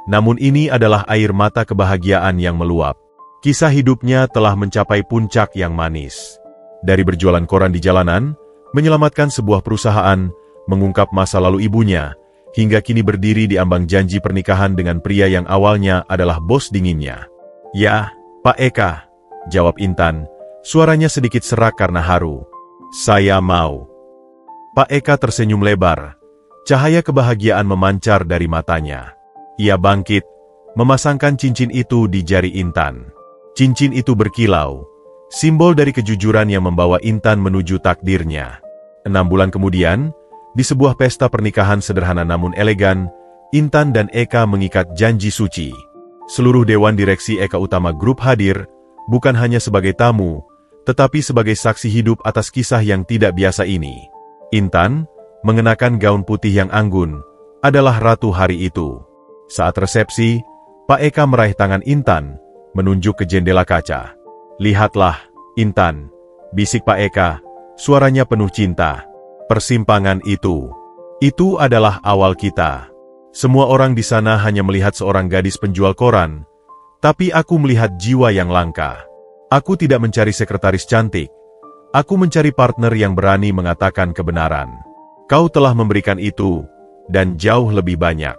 Namun ini adalah air mata kebahagiaan yang meluap. Kisah hidupnya telah mencapai puncak yang manis. Dari berjualan koran di jalanan, menyelamatkan sebuah perusahaan, mengungkap masa lalu ibunya, hingga kini berdiri di ambang janji pernikahan dengan pria yang awalnya adalah bos dinginnya. Ya, Pak Eka, jawab Intan, suaranya sedikit serak karena haru. Saya mau. Pak Eka tersenyum lebar, cahaya kebahagiaan memancar dari matanya. Ia bangkit, memasangkan cincin itu di jari Intan. Cincin itu berkilau, simbol dari kejujuran yang membawa Intan menuju takdirnya. 6 bulan kemudian, di sebuah pesta pernikahan sederhana namun elegan, Intan dan Eka mengikat janji suci. Seluruh dewan direksi Eka Utama Group hadir, bukan hanya sebagai tamu, tetapi sebagai saksi hidup atas kisah yang tidak biasa ini. Intan, mengenakan gaun putih yang anggun, adalah ratu hari itu. Saat resepsi, Pak Eka meraih tangan Intan, menunjuk ke jendela kaca. Lihatlah, Intan, bisik Pak Eka, suaranya penuh cinta. Persimpangan itu adalah awal kita. Semua orang di sana hanya melihat seorang gadis penjual koran, tapi aku melihat jiwa yang langka. Aku tidak mencari sekretaris cantik, aku mencari partner yang berani mengatakan kebenaran. Kau telah memberikan itu, dan jauh lebih banyak.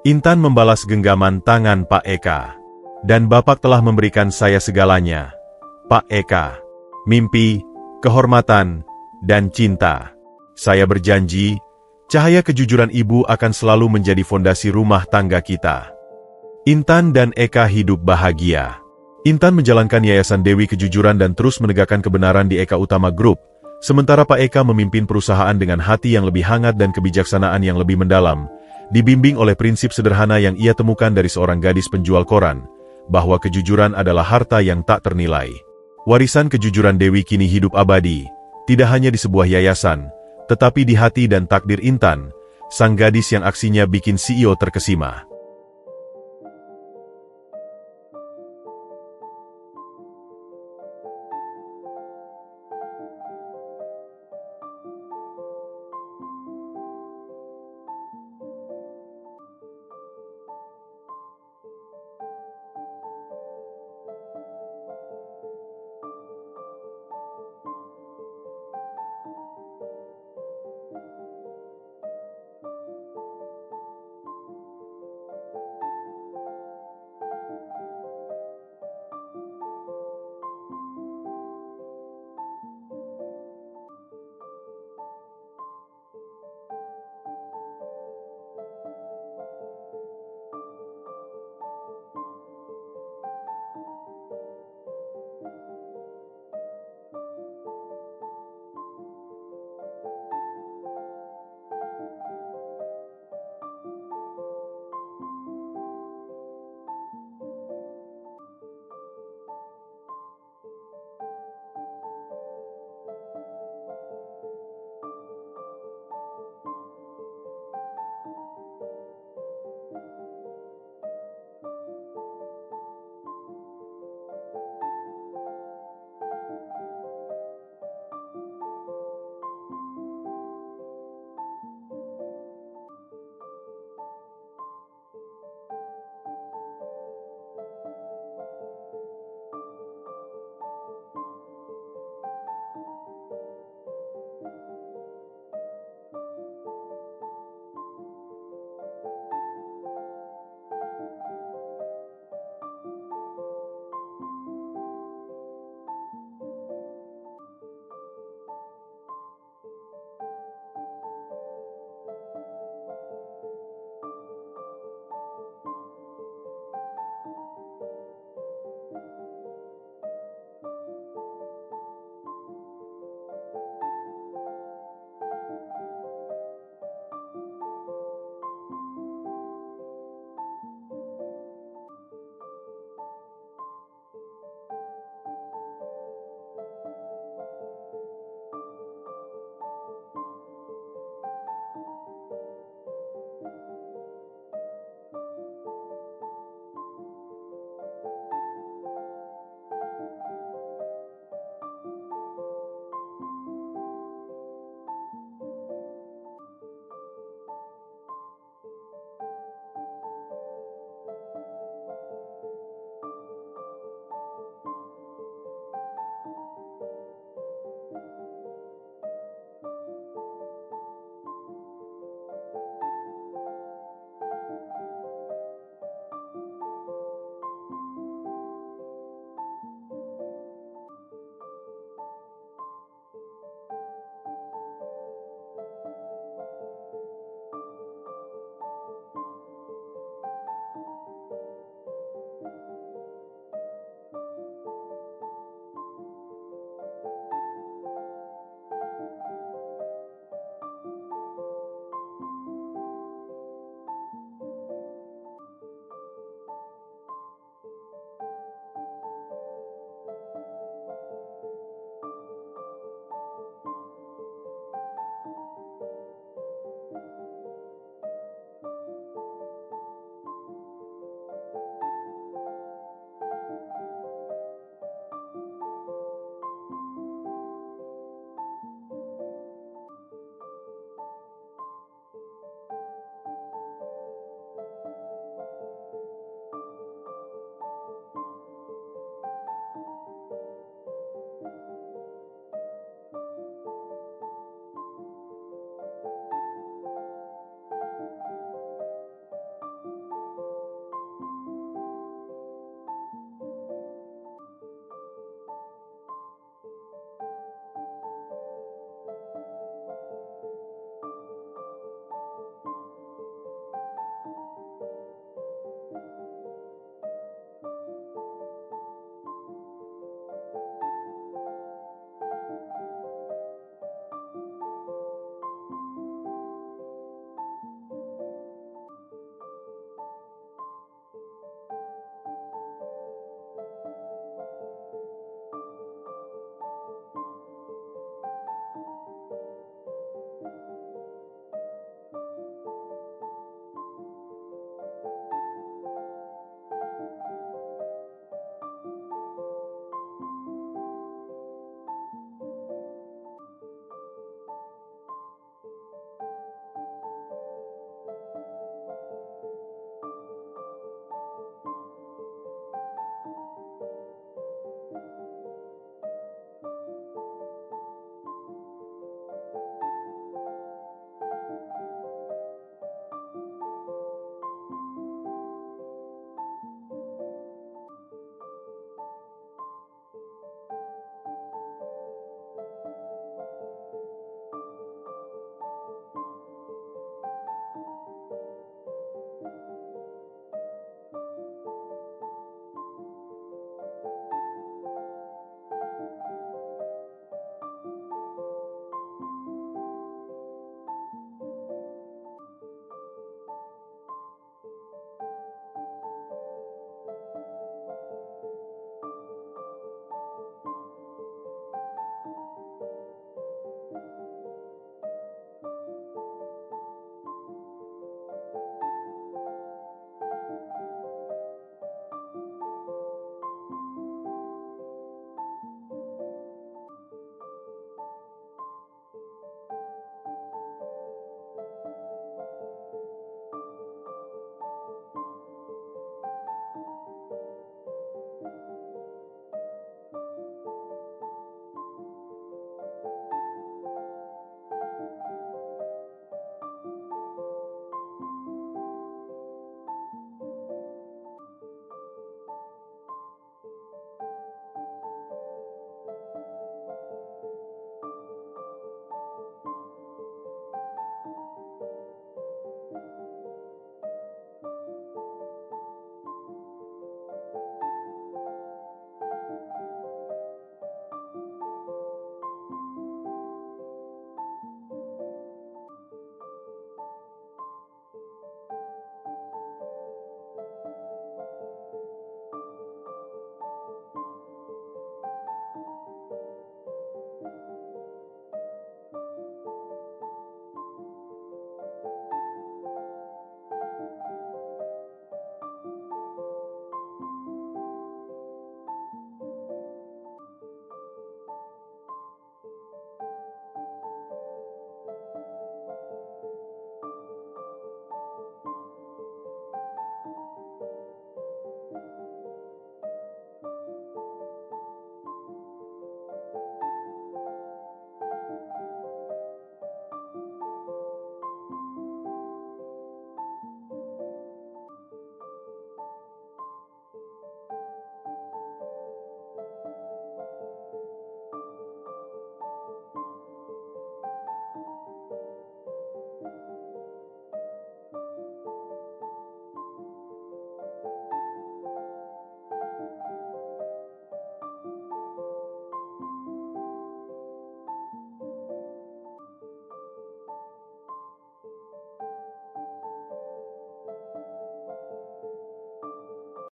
Intan membalas genggaman tangan Pak Eka. Dan Bapak telah memberikan saya segalanya, Pak Eka. Mimpi, kehormatan, dan cinta. Saya berjanji, cahaya kejujuran Ibu akan selalu menjadi fondasi rumah tangga kita. Intan dan Eka hidup bahagia. Intan menjalankan Yayasan Dewi Kejujuran dan terus menegakkan kebenaran di Eka Utama Group, sementara Pak Eka memimpin perusahaan dengan hati yang lebih hangat dan kebijaksanaan yang lebih mendalam, dibimbing oleh prinsip sederhana yang ia temukan dari seorang gadis penjual koran, bahwa kejujuran adalah harta yang tak ternilai. Warisan kejujuran Dewi kini hidup abadi, tidak hanya di sebuah yayasan, tetapi di hati dan takdir Intan, sang gadis yang aksinya bikin CEO terkesima.